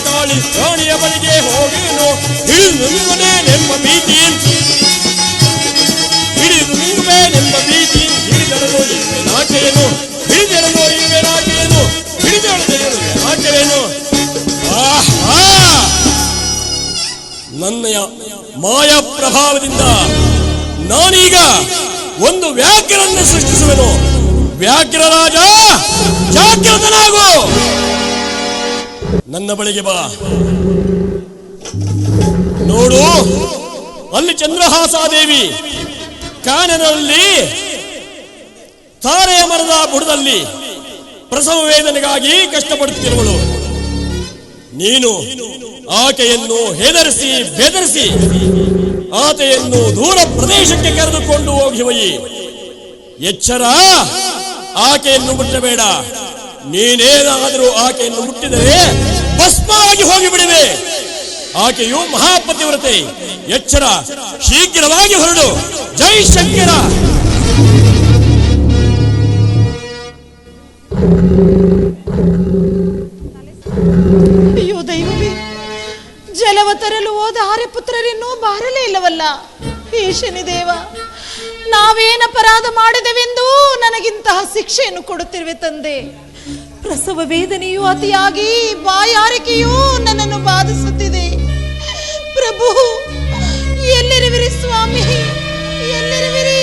ತಾಳಿ ರಾಣಿಯ ಬಳಿಗೆ ಹೋಗೇನು ಹಿಡಿದು ನಿಂಗುವೇನೆಂಬ ಭೀತಿ ಹಿಡಿದಳಲು ಇರುವೆ ನಾಕೆಯೇನು ಹಿಡಿದಳಲು ಇರುವೆ ನಾಕೆಯೇನು ಹಿಡಿದಳಲು ನಾಕೆಯೇನು ನನ್ನಯ ಮಾಯಾ ಪ್ರಭಾವದಿಂದ ನಾನೀಗ ಒಂದು ವ್ಯಾಘ್ರನ್ನು ಸೃಷ್ಟಿಸುವೆನು. ವ್ಯಾಘ್ರ ರಾಜ ಜಾಗೃತನಾಗು, ನನ್ನ ಬಳಿಗೆ ಬಾ. ನೋಡು, ಅಲ್ಲಿ ಚಂದ್ರಹಾಸಾದೇವಿ ಕಾನನಲ್ಲಿ ತಾರೆಯ ಮರದ ಬುಡದಲ್ಲಿ ಪ್ರಸವ ವೇದನೆಗಾಗಿ ಕಷ್ಟಪಡುತ್ತಿರುವಳು. ನೀನು ಆಕೆಯನ್ನು ಹೆದರಿಸಿ ಬೆದರಿಸಿ ಆಕೆಯನ್ನು ದೂರ ಪ್ರದೇಶಕ್ಕೆ ಕರೆದುಕೊಂಡು ಹೋಗಿ ಎಚ್ಚರ, ಆಕೆಯನ್ನು ಮುಟ್ಟಬೇಡ. ನೀನೇನಾದರೂ ಆಕೆಯನ್ನು ಮುಟ್ಟಿದರೆ ಭಸ್ಮವಾಗಿ ಹೋಗಿಬಿಡುವೆ. ಆಕೆಯು ಮಹಾಪತಿವ್ರತೆ. ಎಚ್ಚರ, ಶೀಘ್ರವಾಗಿ ಹೊರಡು. ಜೈ ಶಂಕರ. ಅಯ್ಯೋ ದೈವವೇ, ಜಲವ ತರಲು ಹೋದ ಆರ್ಯಪುತ್ರರಿನ್ನೂ ಬಾರಲೇ ಇಲ್ಲವಲ್ಲ. ಈ ಶನಿದೇವ, ನಾವೇನ ಅಪರಾಧ ಮಾಡಿದೆವೆಂದು ನನಗಿಂತಹ ಶಿಕ್ಷೆಯನ್ನು ಕೊಡುತ್ತಿರುವೆ ತಂದೆ. ಪ್ರಸವ ವೇದನೆಯೂ ಅತಿಯಾಗಿ ಬಾಯಾರಿಕೆಯೂ ನನ್ನನ್ನು ಬಾಧಿಸುತ್ತಿದೆ. ಪ್ರಭು, ಎಲ್ಲಿರುವಿರಿ ಸ್ವಾಮಿ, ಎಲ್ಲಿರುವಿರಿ?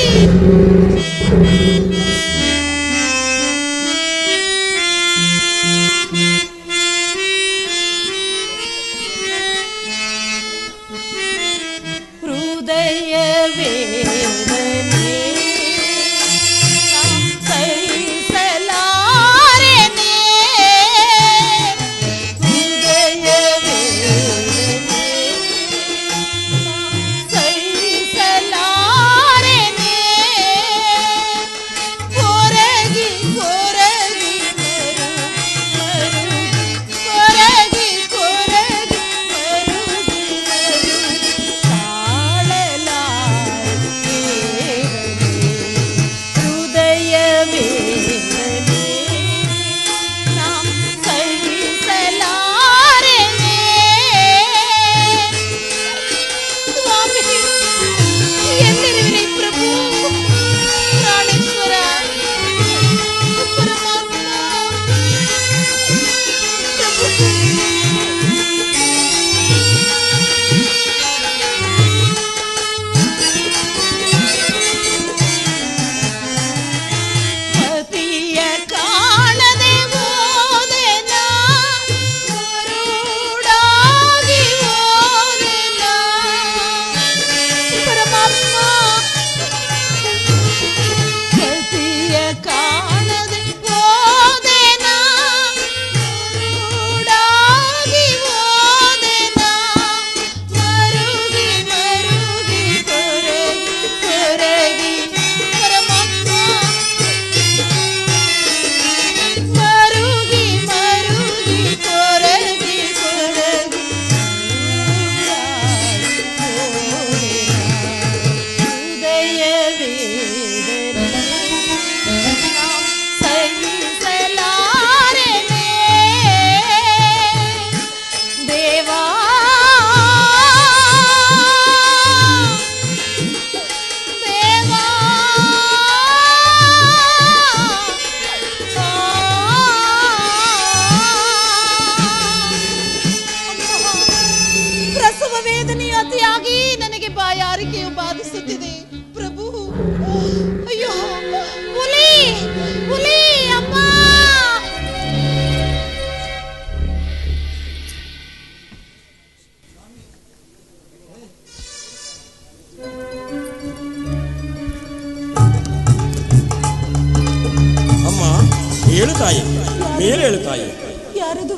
ಯಾರದು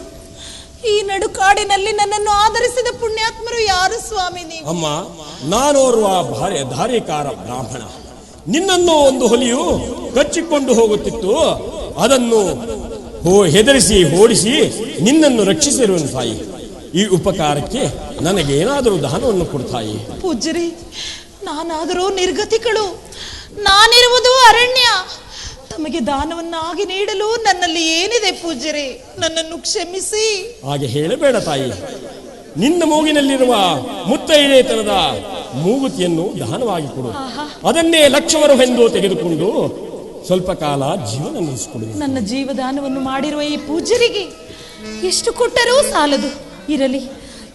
ಈ ನಡುಕಾಡಿನಲ್ಲಿ ನನ್ನನ್ನು ಆಧರಿಸಿದ ಪುಣ್ಯಾತ್ಮರು ಯಾರು ಸ್ವಾಮಿ ನೀವು? ಅಮ್ಮ, ನಾನೋರ್ವ ಧಾರ್ಯಕಾರ ಬ್ರಾಹ್ಮಣ. ನಿನ್ನನ್ನು ಒಂದು ಹುಲಿಯು ಕಚ್ಚಿಕೊಂಡು ಹೋಗುತ್ತಿತ್ತು. ಅದನ್ನು ಹೆದರಿಸಿ ಓಡಿಸಿ ನಿನ್ನನ್ನು ರಕ್ಷಿಸಿರುವನು ತಾಯಿ. ಈ ಉಪಕಾರಕ್ಕೆ ನನಗೇನಾದರೂ ದಾನವನ್ನು ಕೊಡ್ತಾಯಿ. ಪೂಜ್ಯರೇ, ನಾನಾದರೂ ನಿರ್ಗತಿಗಳು, ನಾನಿರುವುದು ಅರಣ್ಯ. ತಮಗೆ ದಾನವನ್ನಾಗಿ ನೀಡಲು ನನ್ನಲ್ಲಿ ಏನಿದೆ ಪೂಜ್ಯರೇ, ನನ್ನನ್ನು ಕ್ಷಮಿಸಿ. ಹಾಗೆ ಹೇಳಬೇಡ ತಾಯಿ. ನಿನ್ನ ಮೂಗಿನಲ್ಲಿರುವ ಮುತ್ತೈದೆತನದ ಮೂಗುತಿಯನ್ನು ದಾನವಾಗಿ ಕೊಡು. ಅದನ್ನೇ ಲಕ್ಷವರವೆಂದು ತೆಗೆದುಕೊಂಡು ಸ್ವಲ್ಪ ಕಾಲ ಜೀವನ ನಡೆಸಿಕೊಡು. ನನ್ನ ಜೀವದಾನವನ್ನು ಮಾಡಿರುವ ಈ ಪೂಜ್ಯರಿಗೆ ಎಷ್ಟು ಕೊಟ್ಟರೂ ಸಾಲದು. ಇರಲಿ,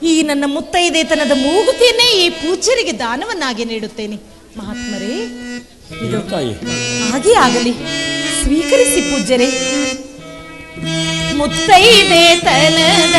ಈ ನನ್ನ ಮುತ್ತೈದೆತನದ ಮೂಗುತಿಯನ್ನೇ ಈ ಪೂಜ್ಯರಿಗೆ ದಾನವನ್ನಾಗಿ ನೀಡುತ್ತೇನೆ. ಮಹಾತ್ಮರೇ, ಇದು ಹಾಗೆ ಆಗಲಿ, ಸ್ವೀಕರಿಸಿ ಪೂಜ್ಯರೇ. ಮುತ್ತೈದೆತನದ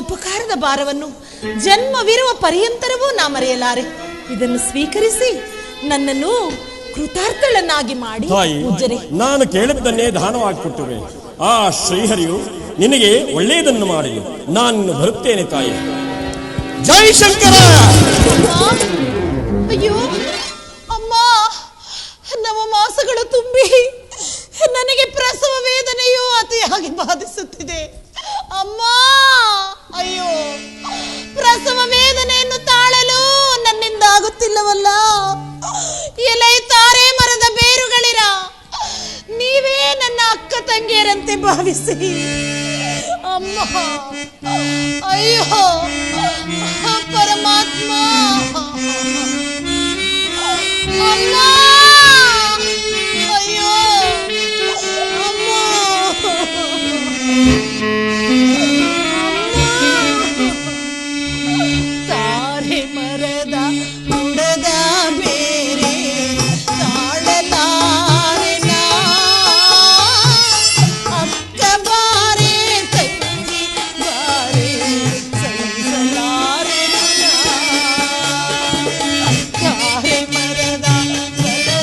ಉಪಕಾರದ ಭಾರವನ್ನು ಜನ್ಮವಿರುವ ಪರ್ಯಂತರವೂ ನಾ ಮರೆಯಲಾರೆ. ಇದನ್ನು ಸ್ವೀಕರಿಸಿ ನನ್ನನ್ನು ಕೃತಾರ್ಥಳನ್ನಾಗಿ ಮಾಡಿ. ನಾನು ಕೇಳಿದ್ದನ್ನೇ ದಾನವಾಗಿ ಕೊಟ್ಟುವೆ. ಆ ಶ್ರೀಹರಿಯು ನಿನಗೆ ಒಳ್ಳೆಯದನ್ನು ಮಾಡಿ ನಾನು ಬರುತ್ತೇನೆ ತಾಯಿ. ಜೈ ಶಂಕರ. ಅಯ್ಯೋ ಅಮ್ಮ, ನವಮಾಸಗಳು ತುಂಬಿ ನನಗೆ ಪ್ರಸವ ವೇದನೆಯೂ ಅತಿಯಾಗಿ ಬಾಧಿಸುತ್ತಿದೆ ಅಮ್ಮ. ಅಯ್ಯೋ, ಪ್ರಸವ ವೇದನೆಯನ್ನು ತಾಳಲು ನನ್ನಿಂದ ಆಗುತ್ತಿಲ್ಲವಲ್ಲ. ಎಲೆ ತಾರೆ ಮರದ ಬೇರುಗಳಿರ ನೀವೇ ನನ್ನ ಅಕ್ಕ ತಂಗಿಯರಂತೆ ಭಾವಿಸಿ ಅಮ್ಮ. ಅಯ್ಯೋ ಪರಮಾತ್ಮ, ಅಮ್ಮ. ಅಯ್ಯೋ ಅಮ್ಮ. ತಾರೆ ಮರದ ಬುಡದ ಬೇರೆ ತಾಳಲಾರೆನ ಅಕ್ಕ ಬಾರೆ ತಂಗಿ ಬಾರೆ ಸಹಿಸಲಾರೆನ. ತಾರೆ ಮರದ ಬುಡದ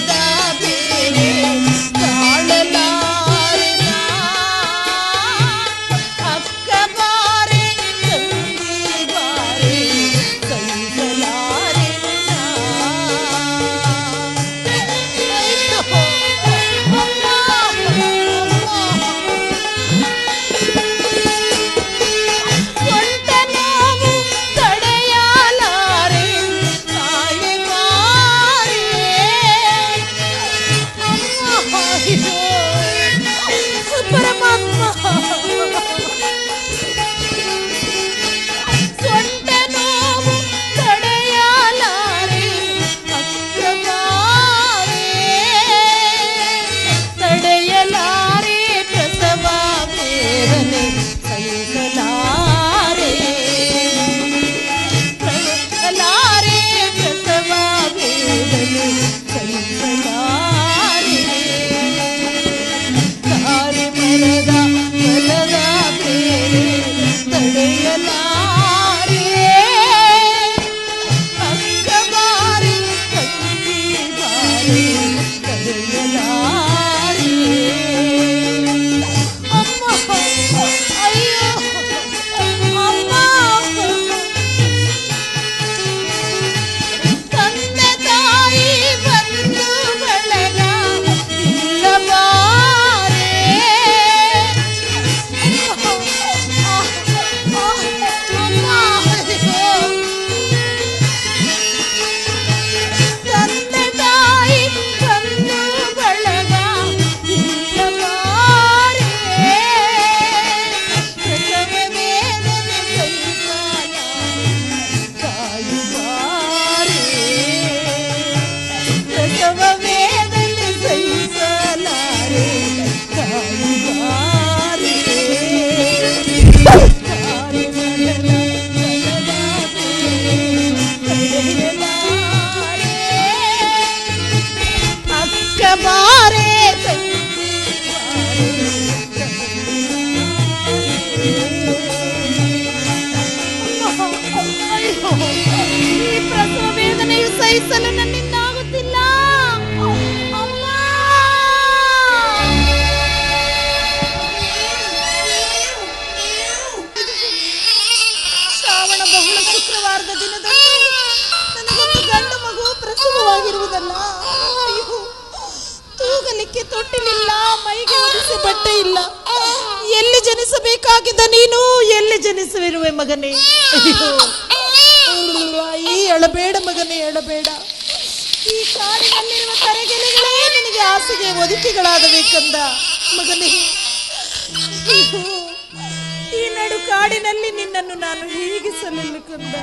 ಮಲಗಿಸಲಿಕ್ಕೆ ತೊಟ್ಟಿಲಿಲ್ಲ, ಮೈಗೆ ಒದಿಸಿ ಬಟ್ಟೆ ಇಲ್ಲ. ಎಲ್ಲಿ ಜನಿಸಬೇಕಾಗಿದ್ದ ನೀನು, ಎಲ್ಲಿ ಜನಿಸುವಿರುವೆ ಮಗನೇ? ಈ ಅಳಬೇಡ ಮಗನೇ, ಅಳಬೇಡ. ಈ ಕಾಡಿನಲ್ಲಿರುವ ತರೆಗೆಲೆಗಳೇ ನಿನಗೆ ಹಾಸಿಗೆ ಒದಿಕೆಗಳಾಗಬೇಕಂದ ಮಗನೇ. ಈ ನಡು ಕಾಡಿನಲ್ಲಿ ನಿನ್ನನ್ನು ನಾನು ಹೀಗಿಸಲಿಲ್ಲ ಕಂದ.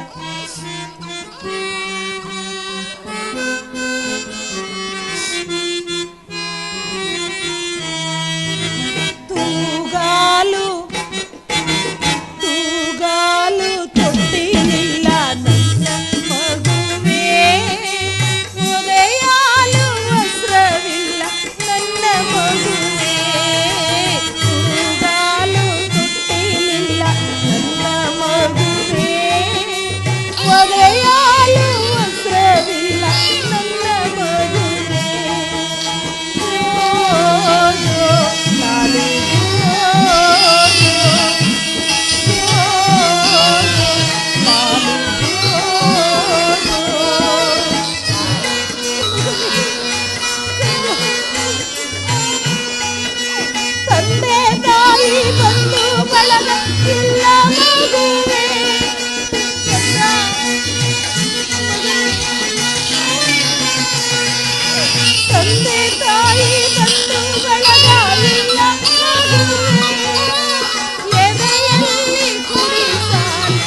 ತೂಗಾಲು ತೂಗಾಲು ತೊಟ್ಟಿಲಿಲ್ಲ ನನ್ನ ಮಗುವೇ, ಒದೆಯಾಲು ವಸ್ತ್ರವಿಲ್ಲ ನನ್ನ ಮಗುವೇ. ತೂಗಾಲು ತೊಟ್ಟಿಲಿಲ್ಲ ನನ್ನ ಮಗುವೇ, ಒದೆಯಾಲು ವಸ್ತ್ರವಿಲ್ಲ ನನ್ನ ಮಗುವೇ. ತಂದೆ ತಾಯಿ ಬಂಧು ಬಳಗ ಇಲ್ಲ ಮಗುವೇ. ತಂದೆ ತಾಯಿ ಬಂಧು ಬಳಗ ಇಲ್ಲ ಮಗುವೇ. ಎದೆಯಲ್ಲಿ ಕುಡಿಸಾಲ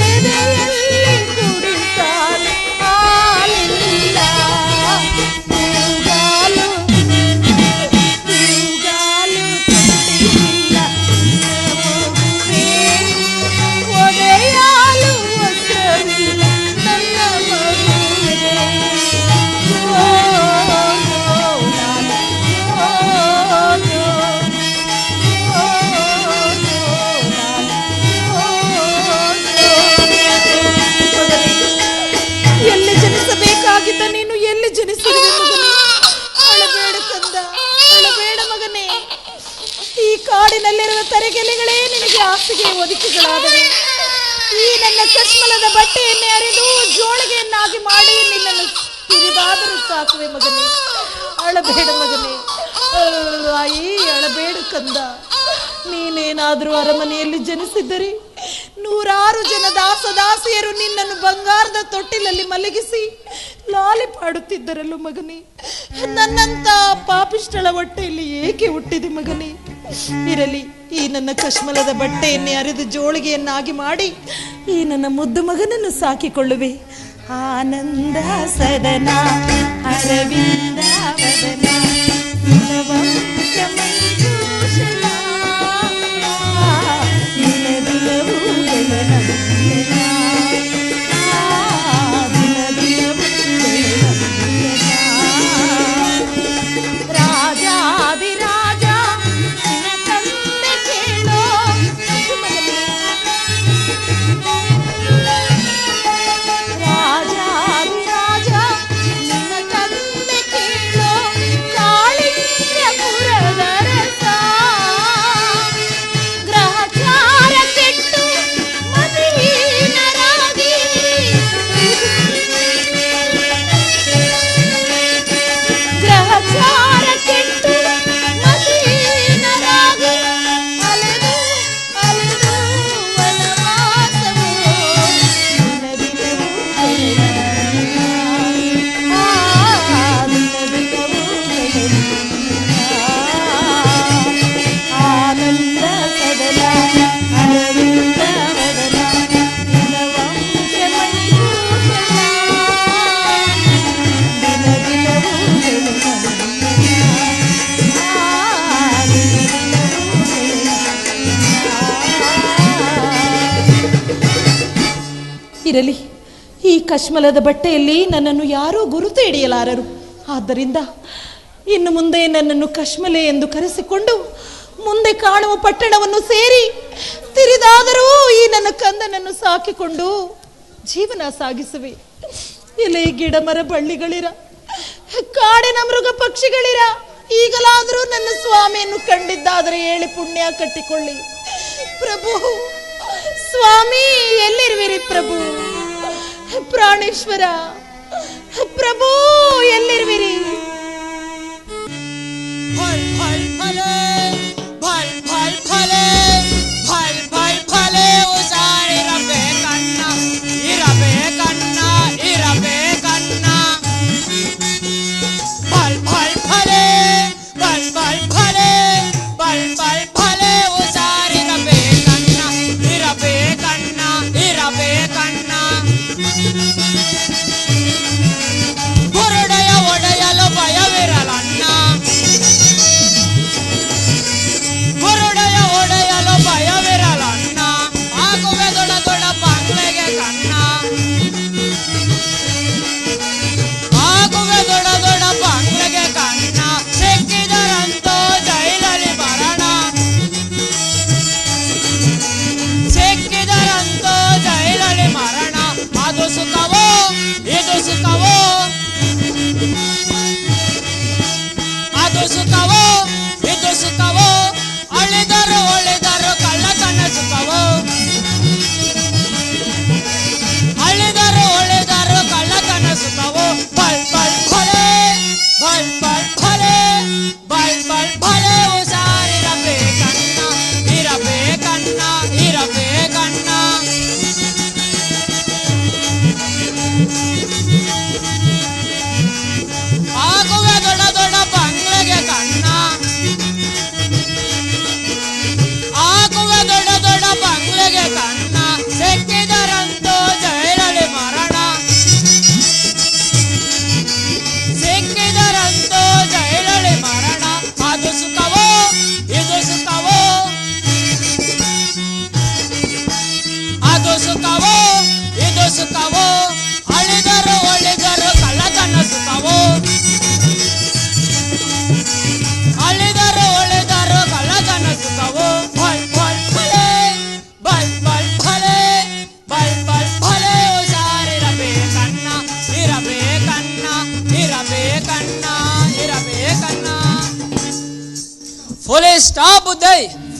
ಎದೆಯಲ್ಲಿ ಕುಡಿಸಾಲ ಹಾಲಿಲ್ಲ. ತೂಗಾಲು ತೂಗಾಲು ತೊಟ್ಟಿಲಿಲ್ಲ ಮಗುವೇ, ಒದೆಯಾಲು ವಸ್ತ್ರವಿಲ್ಲ ನನ್ನ ಮಗುವೇ. ಎಲ್ಲಿ ಜನಿಸಬೇಕಾಗಿದ್ದ ನೀನು, ಎಲ್ಲಿ ಜನಿಸಿರುವೆ ಮಗನೇ? ಅಳಬೇಡ ಕಂದ, ಅಳಬೇಡ ಮಗನೇ. ಈ ಕಾಡಿನಲ್ಲಿರುವ ತರೆಗೆಲೆಗಳೇ ನಿನಗೆ ಹಾಸಿಗೆ ಒದಿಕೆಗಳಾದವೆ. ಈ ನನ್ನ ಕಶ್ಮಲದ ಬಟ್ಟೆಯನ್ನೇ ಅರಿದು ಜೋಳಿಗೆಯನ್ನಾಗಿ ಮಾಡಿ ನಿನ್ನನ್ನು ತಿರಿದಾದರೂ ಸಾಕುವೆ ಮಗನೇ. ಅಳಬೇಡ ಮಗನೇ, ಆಯಿ ಅಳಬೇಡ ಕಂದ. ನೀನೇನಾದರೂ ಅರಮನೆಯಲ್ಲಿ ಜನಿಸಿದ್ದರೆ ನೂರಾರು ಜನ ದಾಸದಾಸಿಯರು ನಿನ್ನನ್ನು ಬಂಗಾರದ ತೊಟ್ಟಿಲಲ್ಲಿ ಮಲಗಿಸಿ ಲಾಲಿ ಪಾಡುತ್ತಿದ್ದರಲ್ಲ ಮಗನೇ. ನನ್ನಂತ ಪಾಪಿಷ್ಟಳ ಹೊಟ್ಟೆಯಲ್ಲಿ ಏಕೆ ಹುಟ್ಟಿದೆ ಮಗನೇ? ಇರಲಿ, ಈ ನನ್ನ ಕಶ್ಮಲದ ಬಟ್ಟೆಯನ್ನೇ ಅರಿದು ಜೋಳಿಗೆಯನ್ನಾಗಿ ಮಾಡಿ ಈ ನನ್ನ ಮುದ್ದು ಮಗನನ್ನು ಸಾಕಿಕೊಳ್ಳುವೆ. ಆನಂದ ಸದನ ಅರವಿಂದ ವದನ ಮಂಜೂಷಣ ದಿನದಿನವೂ ಬೆಳನಂದನ ದಿನದಿನವೂ ಬೆಳನಂದನ. ರಾಜಾದಿರಾಜ ನಿನ್ನ ತಂದೆ ಕೇಳೋ ರಾಜಾದಿರಾಜ ನಿನ್ನ ತಂದೆ ಕೇಳೋ ಕಾಳಿಂಗಪುರದ ರಸ. ಗ್ರಹಚಾರ ಕೆಟ್ಟು ಮತಿಹೀನರಾಗಿ ಗ್ರಹಚಾರ ಕೆಟ್ಟು ಮತಿಹೀನರಾಗಿ ಅಲೆದು ಅಲೆದು ವನವಾಸವು ದಿನದಿನವೂ ಬೆಳೆಯುತ್ತಿಲ್ಲ. ದಿನದಿನವೂ ಬೆಳೆಯುತ್ತಿಲ್ಲ. ಆನಂದ ಸದನ ಅರವಿಂದ ವದನ ದಿನವಂಶ ಮಣಿಭೂಷಣ ದಿನದಿನವೂ ಬೆಳೆಯುತ್ತಿಲ್ಲ. ದಿನದಿನವೂ ಬೆಳೆಯುತ್ತಿಲ್ಲ. ಇರಲಿ, ಈ ಕಶ್ಮಲದ ಬಟ್ಟೆಯಲ್ಲಿ ನನ್ನನ್ನು ಯಾರೂ ಗುರುತು ಹಿಡಿಯಲಾರರು. ಆದ್ದರಿಂದ ಇನ್ನು ಮುಂದೆ ನನ್ನನ್ನು ಕಶ್ಮಲೆ ಎಂದು ಕರೆಸಿಕೊಂಡು ಮುಂದೆ ಕಾಣುವ ಪಟ್ಟಣವನ್ನು ಸೇರಿ ತಿರಿದಾದರೂ ಈ ನನ್ನ ಕಂದನನ್ನು ಸಾಕಿಕೊಂಡು ಜೀವನ ಸಾಗಿಸುವೆ. ಎಲೆ ಗಿಡ ಮರ ಬಳ್ಳಿಗಳಿರ, ಕಾಡಿನ ಮೃಗ ಪಕ್ಷಿಗಳಿರ, ಈಗಲಾದರೂ ನನ್ನ ಸ್ವಾಮಿಯನ್ನು ಕಂಡಿದ್ದಾದರೆ ಹೇಳಿ ಪುಣ್ಯ ಕಟ್ಟಿಕೊಳ್ಳಿ. ಪ್ರಭು, ಸ್ವಾಮಿ ಎಲ್ಲಿರುವಿರಿ ಪ್ರಭು? ಪ್ರಾಣೇಶ್ವರ ಪ್ರಭು ಎಲ್ಲಿರುವಿರಿ?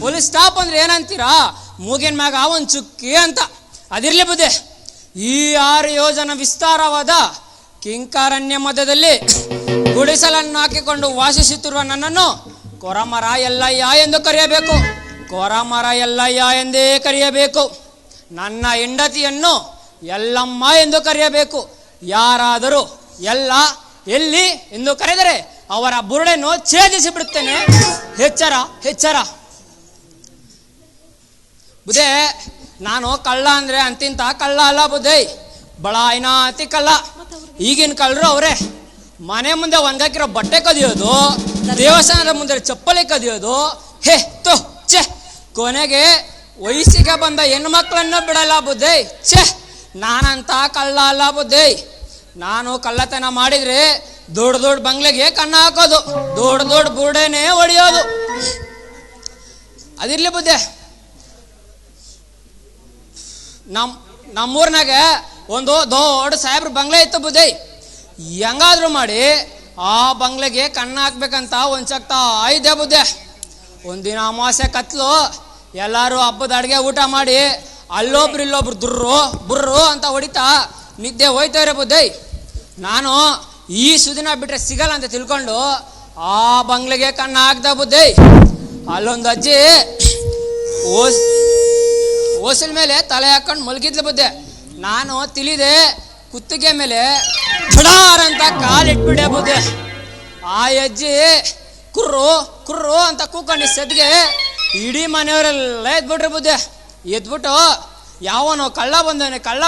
ಫುಲ್ ಸ್ಟಾಪ್ ಅಂದ್ರೆ ಏನಂತೀರಾ? ಮೂಗಿನ ಮ್ಯಾಗ ಒಂದು ಚುಕ್ಕಿ ಅಂತ. ಅದಿರ್ಲಿ ಬುದ್ಧಿ. ಈ 6 ಯೋಜನ ವಿಸ್ತಾರವಾದ ಕಿಂಕಾರಣ್ಯ ಮಧ್ಯದಲ್ಲಿ ಗುಡಿಸಲನ್ನು ಹಾಕಿಕೊಂಡು ವಾಸಿಸುತ್ತಿರುವ ನನ್ನನ್ನು ಕೊರಮರ ಎಲ್ಲಯ್ಯ ಎಂದು ಕರೆಯಬೇಕು. ಕೊರಮರ ಎಲ್ಲಯ್ಯ ಎಂದೇ ಕರೆಯಬೇಕು. ನನ್ನ ಹೆಂಡತಿಯನ್ನು ಎಲ್ಲಮ್ಮ ಎಂದು ಕರೆಯಬೇಕು. ಯಾರಾದರೂ ಎಲ್ಲ ಎಲ್ಲಿ ಎಂದು ಕರೆದರೆ ಅವರ ಬುರುಡೆಯನ್ನು ಛೇದಿಸಿ ಬಿಡುತ್ತೇನೆ. ಎಚ್ಚರ ಎಚ್ಚರ ಬುದೇ. ನಾನು ಕಳ್ಳ ಅಂದ್ರೆ ಅಂತಿಂತ ಕಳ್ಳ ಅಲ್ಲ ಬುದ್ಧಿ, ಬಳ ಐನಾತಿ ಕಳ್ಳ. ಈಗಿನ ಕಳ್ಳರು ಅವರೇ. ಮನೆ ಮುಂದೆ ಒಣಗಾಕಿರೋ ಬಟ್ಟೆ ಕದಿಯೋದು, ದೇವಸ್ಥಾನದ ಮುಂದೆ ಚಪ್ಪಲಿ ಕದಿಯೋದು, ಹೇ ತೋ ಛೆ, ಕೊನೆಗೆ ವಯಸ್ಸಿಗೆ ಬಂದ ಹೆಣ್ಣು ಮಕ್ಕಳನ್ನು ಬಿಡಲ್ಲ ಬುದ್ಧಿ. ಛೆ, ನಾನಂತ ಕಳ್ಳ ಅಲ್ಲ ಬುದ್ಧಿ. ನಾನು ಕಳ್ಳತನ ಮಾಡಿದ್ರೆ ದೊಡ್ಡ ದೊಡ್ಡ ಬಂಗ್ಲೆಗೆ ಕಣ್ಣ ಹಾಕೋದು, ದೊಡ್ಡ ದೊಡ್ಡ ಬುರುಡೆನೇ ಹೊಡೆಯೋದು. ಅದಿರ್ಲಿ ಬುದ್ಧಿ. ನಮ್ಮೂರ್ನಾಗ ಒಂದು ದೊಡ್ಡ ಸಾಹೇಬ್ರ ಬಂಗ್ಲೆ ಇತ್ತು ಬುದ್ಧಿ. ಹೆಂಗಾದ್ರೂ ಮಾಡಿ ಆ ಬಂಗ್ಲೆಗೆ ಕಣ್ಣ ಹಾಕ್ಬೇಕಂತ ಒಂದ್ಸಕ್ತಾ ಇದ್ದೆ ಬುದ್ಧಿ. ಒಂದಿನ ಅಮಾವಾಸ್ಯೆ ಕತ್ಲು, ಎಲ್ಲರೂ ಹಬ್ಬದ ಅಡುಗೆ ಊಟ ಮಾಡಿ ಅಲ್ಲೊಬ್ರು ಇಲ್ಲೊಬ್ರು ದುರ್ರು ಬುರ್ರು ಅಂತ ಹೊಡಿತಾ ನಿದ್ದೆ ಹೋಯ್ತವ್ರೆ ಬುದ್ಧಿ. ನಾನು ಈ ಸುದಿನ ಬಿಟ್ರೆ ಸಿಗಲ್ಲ ಅಂತ ತಿಳ್ಕೊಂಡು ಆ ಬಂಗ್ಲೆಗೆ ಕಣ್ಣ ಹಾಕ್ದ ಬುದ್ಧಿ. ಅಲ್ಲೊಂದು ಅಜ್ಜಿ ಓಸಿನ ಮೇಲೆ ತಲೆ ಹಾಕೊಂಡು ಮಲಗಿದ್ಲು ಬುದ್ಧಿ. ನಾನು ತಿಳಿದೆ ಕುತ್ತಿಗೆ ಮೇಲೆ ಛಡಾರ್ ಅಂತ ಕಾಲಿಟ್ಬಿಡೆ ಬುದ್ಧಿ. ಆ ಅಜ್ಜಿ ಕುರ್ರು ಕುರ್ರು ಅಂತ ಕೂಕೊಂಡು ಸದ್ಗೆ ಇಡೀ ಮನೆಯವರೆಲ್ಲ ಎದ್ಬಿಟ್ರಿ ಬುದ್ಧಿ. ಎದ್ಬಿಟ್ಟು ಯಾವನೋ ಕಳ್ಳ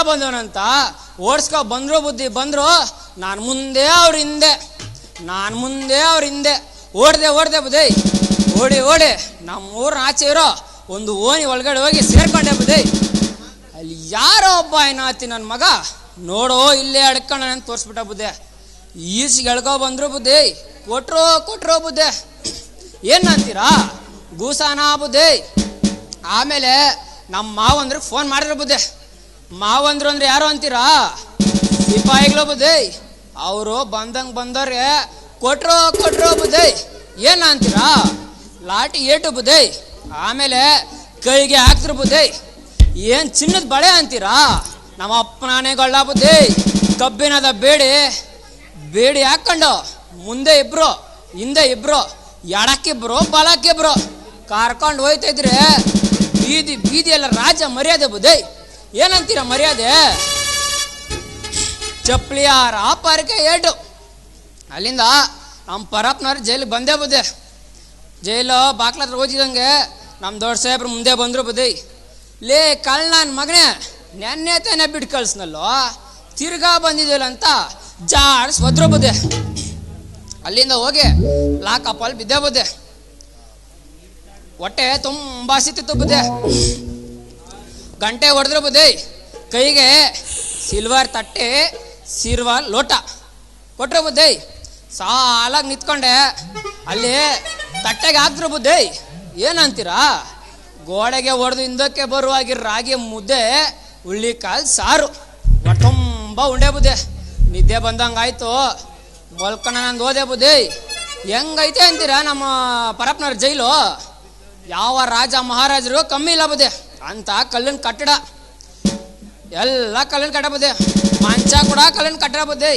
ಬಂದವನಂತ ಓಡಿಸ್ಕೊ ಬಂದ್ರು ಬುದ್ಧಿ. ಬಂದ್ರು, ನಾನು ಮುಂದೆ ಅವ್ರ ಹಿಂದೆ, ಓಡ್ದೆ ಬುದ್ಧಿ. ಓಡಿ ನಮ್ಮೂರಿನ ಆಚೆ ಇರೋ ಒಂದು ಓಣಿ ಒಳಗಡೆ ಹೋಗಿ ಸೇರ್ಕೊಂಡೆ ಬುದ್ಧಿ. ಅಲ್ಲಿ ಯಾರೋ ಒಬ್ಬ ಏನಾತಿ ನನ್ನ ಮಗ ನೋಡೋ ಇಲ್ಲೇ ಅಡ್ಕೊಂಡು ನಾನು ತೋರಿಸ್ಬಿಟ್ಟ ಬುದ್ಧಿ. ಈಸಿಗೆ ಎಳ್ಕೊ ಬಂದ್ರು ಬುದ್ಧಿ. ಕೊಟ್ರೋ ಬುದ್ಧಿ. ಏನಂತೀರಾ? ಗೂಸಾನ ಬುದ್ಧಿ. ಆಮೇಲೆ ನಮ್ಮ ಮಾವಂದ್ರಿಗೆ ಫೋನ್ ಮಾಡಿದ್ರು ಬುದ್ಧಿ. ಮಾವಂದ್ರು ಅಂದ್ರೆ ಯಾರು ಅಂತೀರಾ? ಸಿಪಾಯಿಗಳು ಬುದ್ಧಿ. ಅವರು ಬಂದವ್ರಿಗೆ ಕೊಟ್ರೋ ಬುದ್ಧಿ. ಏನಂತೀರಾ? ಲಾಟಿ ಏಟು ಬುದ್ಧಿ. ಆಮೇಲೆ ಕೈಗೆ ಹಾಕ್ತಿರು ಬುದ್ಧಿ. ಏನ್ ಚಿನ್ನದ ಬಳೆ ಅಂತೀರಾ? ನಮ್ಮ ಅಪ್ಪನಾನೇ ಗಳ್ಳ ಬುದ್ಧಿ. ಕಬ್ಬಿನದ ಬೇಡಿ ಹಾಕೊಂಡು ಮುಂದೆ ಇಬ್ರು ಹಿಂದೆ ಇಬ್ರು ಎಡಕ್ಕಿಬ್ರು ಬಲಕ್ಕಿಬ್ರು ಕಾರ್ಕೊಂಡು ಹೋಯ್ತಾ ಇದ್ರೆ ಬೀದಿ ಎಲ್ಲ ರಾಜ ಮರ್ಯಾದೆ ಬುದ್ಧಿ. ಏನಂತೀರ ಮರ್ಯಾದೆ? ಚಪ್ಪಲಿ ಹಾರ ಪಾರಿಕೆ ಏಟು. ಅಲ್ಲಿಂದ ನಮ್ಮ ಪರಪ್ಪನವ್ರು ಜೈಲಿಗೆ ಬಂದೇ ಬುದ್ಧಿ. ಜೈಲು ಬಾಕ್ಲತ್ರ ಓದಿದಂಗೆ ನಮ್ಮ ದೊಡ್ಡ ಸಾಹೇಬ್ರು ಮುಂದೆ ಬಂದರು ಬುದ್ಧಿ. ಲೇ ನನ್ನ ಮಗನೇ, ನೆನ್ನೆ ತಾನೆ ಬಿಟ್ಟು ಕಳ್ಸ್ನಲ್ಲೋ, ತಿರ್ಗಾ ಬಂದಿದ್ದಿಲ್ಲ ಅಂತ ಜಾಡ್ಸ್ ಒದ್ರು ಬುದ್ಧಿ. ಅಲ್ಲಿಂದ ಹೋಗಿ ಲಾಕಪ್ಪಲ್ಲಿ ಬಿದ್ದೆ ಬುದ್ಧಿ. ಹೊಟ್ಟೆ ತುಂಬ ಸಿತ್ತಿತ್ತು ಬುದ್ಧಿ. ಗಂಟೆ ಹೊಡೆದ್ರು ಬುದ್ಧಿ. ಕೈಗೆ ಸಿಲ್ವರ್ ತಟ್ಟೆ ಸಿಲ್ವರ್ ಲೋಟ ಕೊಟ್ರು ಬುದ್ಧಿ. ಸಾಲಾಗಿ ನಿಂತ್ಕೊಂಡೆ. ಅಲ್ಲಿ ತಟ್ಟೆಗೆ ಹಾಕ್ದ್ರು ಬುದ್ಧಿ. ಏನಂತೀರಾ? ಗೋಡೆಗೆ ಹೊಡೆದು ಹಿಂದಕ್ಕೆ ಬರುವಾಗಿ ರಾಗಿ ಮುದ್ದೆ ಹುಳ್ಳಿಕಾಳು ಸಾರು ತುಂಬ ಉಂಡೆ ಬುದ್ಧಿ. ನಿದ್ದೆ ಬಂದಂಗಾಯ್ತು. ಮಲ್ಕೊಂಡ ನಂದು ಓದೆ ಬುದ್ಧಿ. ಹೆಂಗೈತೆ ಅಂತೀರಾ ನಮ್ಮ ಪರಪ್ಪನವ್ರ ಜೈಲು? ಯಾವ ರಾಜ ಮಹಾರಾಜರು ಕಮ್ಮಿ ಇಲ್ಲ ಬುದ್ಧಿ. ಅಂತ ಕಲ್ಲಿನ ಕಟ್ಟಡ, ಎಲ್ಲ ಕಲ್ಲಿನ ಕಟ್ಟ ಬುದ್ಧಿ. ಮಂಚ ಕೂಡ ಕಲ್ಲಿನ ಕಟ್ಟಡ ಬುದ್ಧಿ.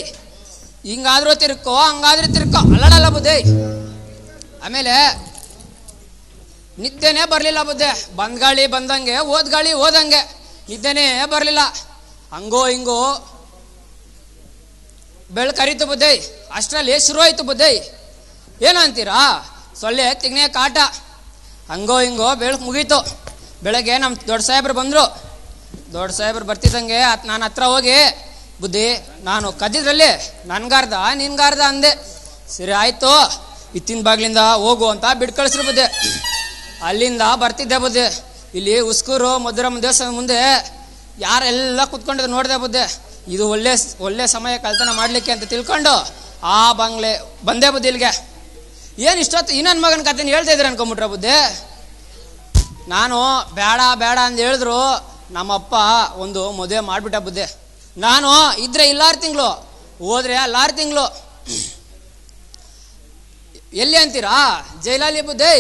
ಹಿಂಗಾದ್ರೂ ತಿರ್ಕೋ ಹಂಗಾದ್ರೂ ತಿರ್ಕೋ ಅಲ್ಲಡಲ್ಲ ಬುದ್ಧಿ. ಆಮೇಲೆ ನಿದ್ದೆನೇ ಬರಲಿಲ್ಲ ಬುದ್ಧಿ. ಬಂದ್ ಗಾಳಿ ಬಂದಂಗೆ ಓದ್ ಗಾಳಿ ಓದಂಗೆ ನಿದ್ದೆನೇ ಬರಲಿಲ್ಲ. ಹಂಗೋ ಹಿಂಗೋ ಬೆಳಕರಿತು ಬುದ್ಧಿ. ಅಷ್ಟರಲ್ಲಿ ಶುರು ಆಯ್ತು ಬುದ್ಧಿ. ಏನಂತೀರಾ? ಸೊಳ್ಳೆ ತಿಗ್ನೆ ಕಾಟ. ಹಂಗೋ ಹಿಂಗೋ ಬೆಳಕು ಮುಗೀತು. ಬೆಳಗ್ಗೆ ನಮ್ಮ ದೊಡ್ಡ ಸಾಹೇಬ್ರು ಬಂದರು. ದೊಡ್ಡ ಸಾಹೇಬ್ರು ಬರ್ತಿದ್ದಂಗೆ ನಾನು ಹತ್ರ ಹೋಗಿ, ಬುದ್ಧಿ ನಾನು ಕದ್ದಿದ್ರಲ್ಲಿ ನನ್ಗಾರ್ದ ನಿನ್ಗಾರ್ದ ಅಂದೆ. ಸರಿ ಆಯ್ತು, ಇತ್ತಿನ ಬಾಗ್ಲಿಂದ ಹೋಗು ಅಂತ ಬಿಟ್ಟು ಕಳಿಸ್ರು ಬುದ್ಧಿ. ಅಲ್ಲಿಂದ ಬರ್ತಿದ್ದೆ ಬುದ್ಧಿ. ಇಲ್ಲಿ ಉಸ್ಕೂರು ಮಧುರಮ್ಮ ದೇವಸ್ಥಾನ ಮುಂದೆ ಯಾರೆಲ್ಲ ಕುತ್ಕೊಂಡಿದ್ದು ನೋಡಿದೆ ಬುದ್ಧಿ. ಇದು ಒಳ್ಳೆ ಸಮಯ ಕಳ್ತನ ಮಾಡಲಿಕ್ಕೆ ಅಂತ ತಿಳ್ಕೊಂಡು ಆ ಬಂಗ್ಲೆ ಬಂದೆ ಬುದ್ಧಿ. ಇಲ್ಲಿಗೆ ಏನು ಇಷ್ಟೊತ್ತು ಈ ನನ್ನ ಮಗನ ಕಥೆನ ಹೇಳ್ತಾ ಇದ್ರೆ ಅನ್ಕೊಂಬಿಟ್ರ ಬುದ್ಧಿ. ನಾನು ಬೇಡ ಅಂತ ಹೇಳಿದ್ರು ನಮ್ಮಪ್ಪ ಒಂದು ಮದುವೆ ಮಾಡಿಬಿಟ್ಟ ಬುದ್ಧಿ. ನಾನು ಇದ್ರೆ ಇಲ್ಲ 6 ತಿಂಗಳು, ಹೋದ್ರೆ ಅಲ್ಲ 6 ತಿಂಗಳು. ಎಲ್ಲಿ ಅಂತೀರಾ? ಜೈಲಲ್ಲಿ ಬುದ್ಧಿ.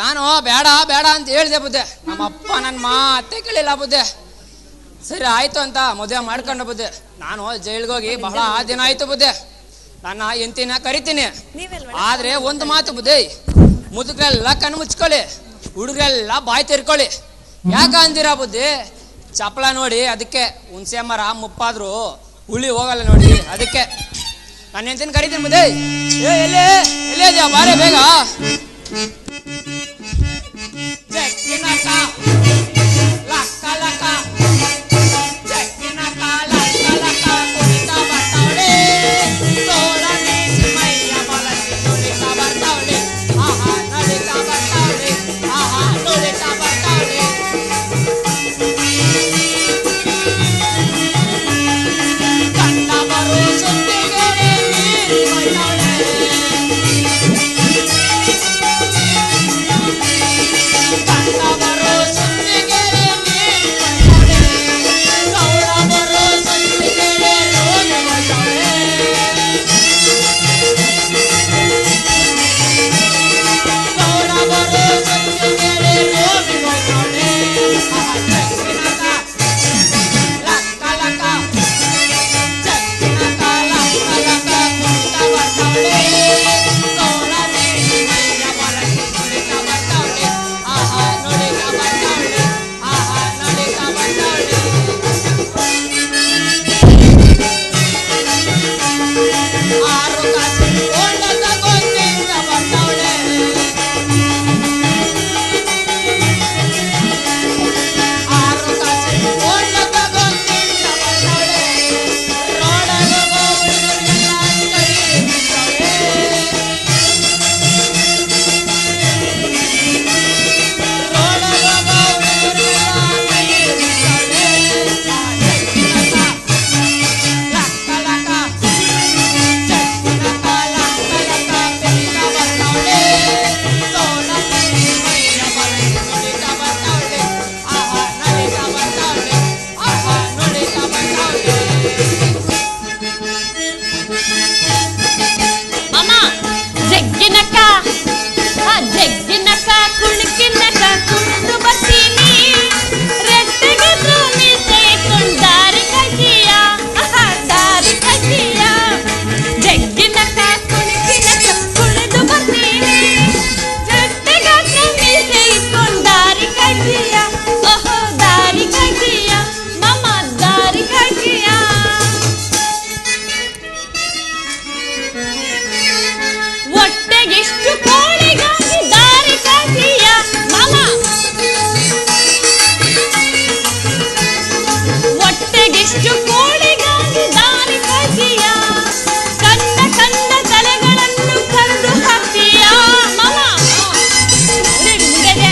ನಾನು ಬೇಡ ಅಂತ ಹೇಳಿದೆ ಬುದ್ಧಿ. ನಮ್ಮಪ್ಪ ನನ್ನ ಮಾತೆ ಕೇಳಿಲ್ಲ ಬುದ್ಧಿ. ಸರಿ ಆಯ್ತು ಅಂತ ಮದುವೆ ಮಾಡ್ಕೊಂಡು ಬುದ್ಧಿ. ನಾನು ಜೈಲಿಗೆ ಹೋಗಿ ಬಹಳ ದಿನ ಆಯ್ತು ಬುದ್ಧಿ. ನನ್ನ ಎಂತಿನ ಕರಿತೀನಿ. ಆದ್ರೆ ಒಂದು ಮಾತು ಬುದ್ಧಿ, ಮುದುಕರೆಲ್ಲ ಕಣ್ಣು ಮುಚ್ಕೊಳ್ಳಿ, ಹುಡುಗರೆಲ್ಲ ಬಾಯಿ ತೆರ್ಕೊಳ್ಳಿ. ಯಾಕ ಅಂದಿರಾ ಬುದ್ಧಿ? ಚಪ್ಪಲ ನೋಡಿ ಅದಕ್ಕೆ. ಹುಣಸೆ ಮರ ಮುಪ್ಪಾದ್ರು ಹುಳಿ ಹೋಗಲ್ಲ ನೋಡಿ ಅದಕ್ಕೆ. ನಾನು ಎಂತಿನ ಕರಿತೀನಿ ಬುದ್ಧಿ. ಎಲ್ಲಿ ಇದೆಯಾ? ಬಾರೆ ಬೇಗ. ಎಷ್ಟು ಕೋಳಿಗಾಗಿ ದಾರಿ ಕಾಯ್ತೀಯ, ಕಂಡ ಕಂಡ ತಲೆಗಳನ್ನು ಕರೆದು ಹಾಕ್ತೀಯ. ಮಾಮ ಮುಂದೆ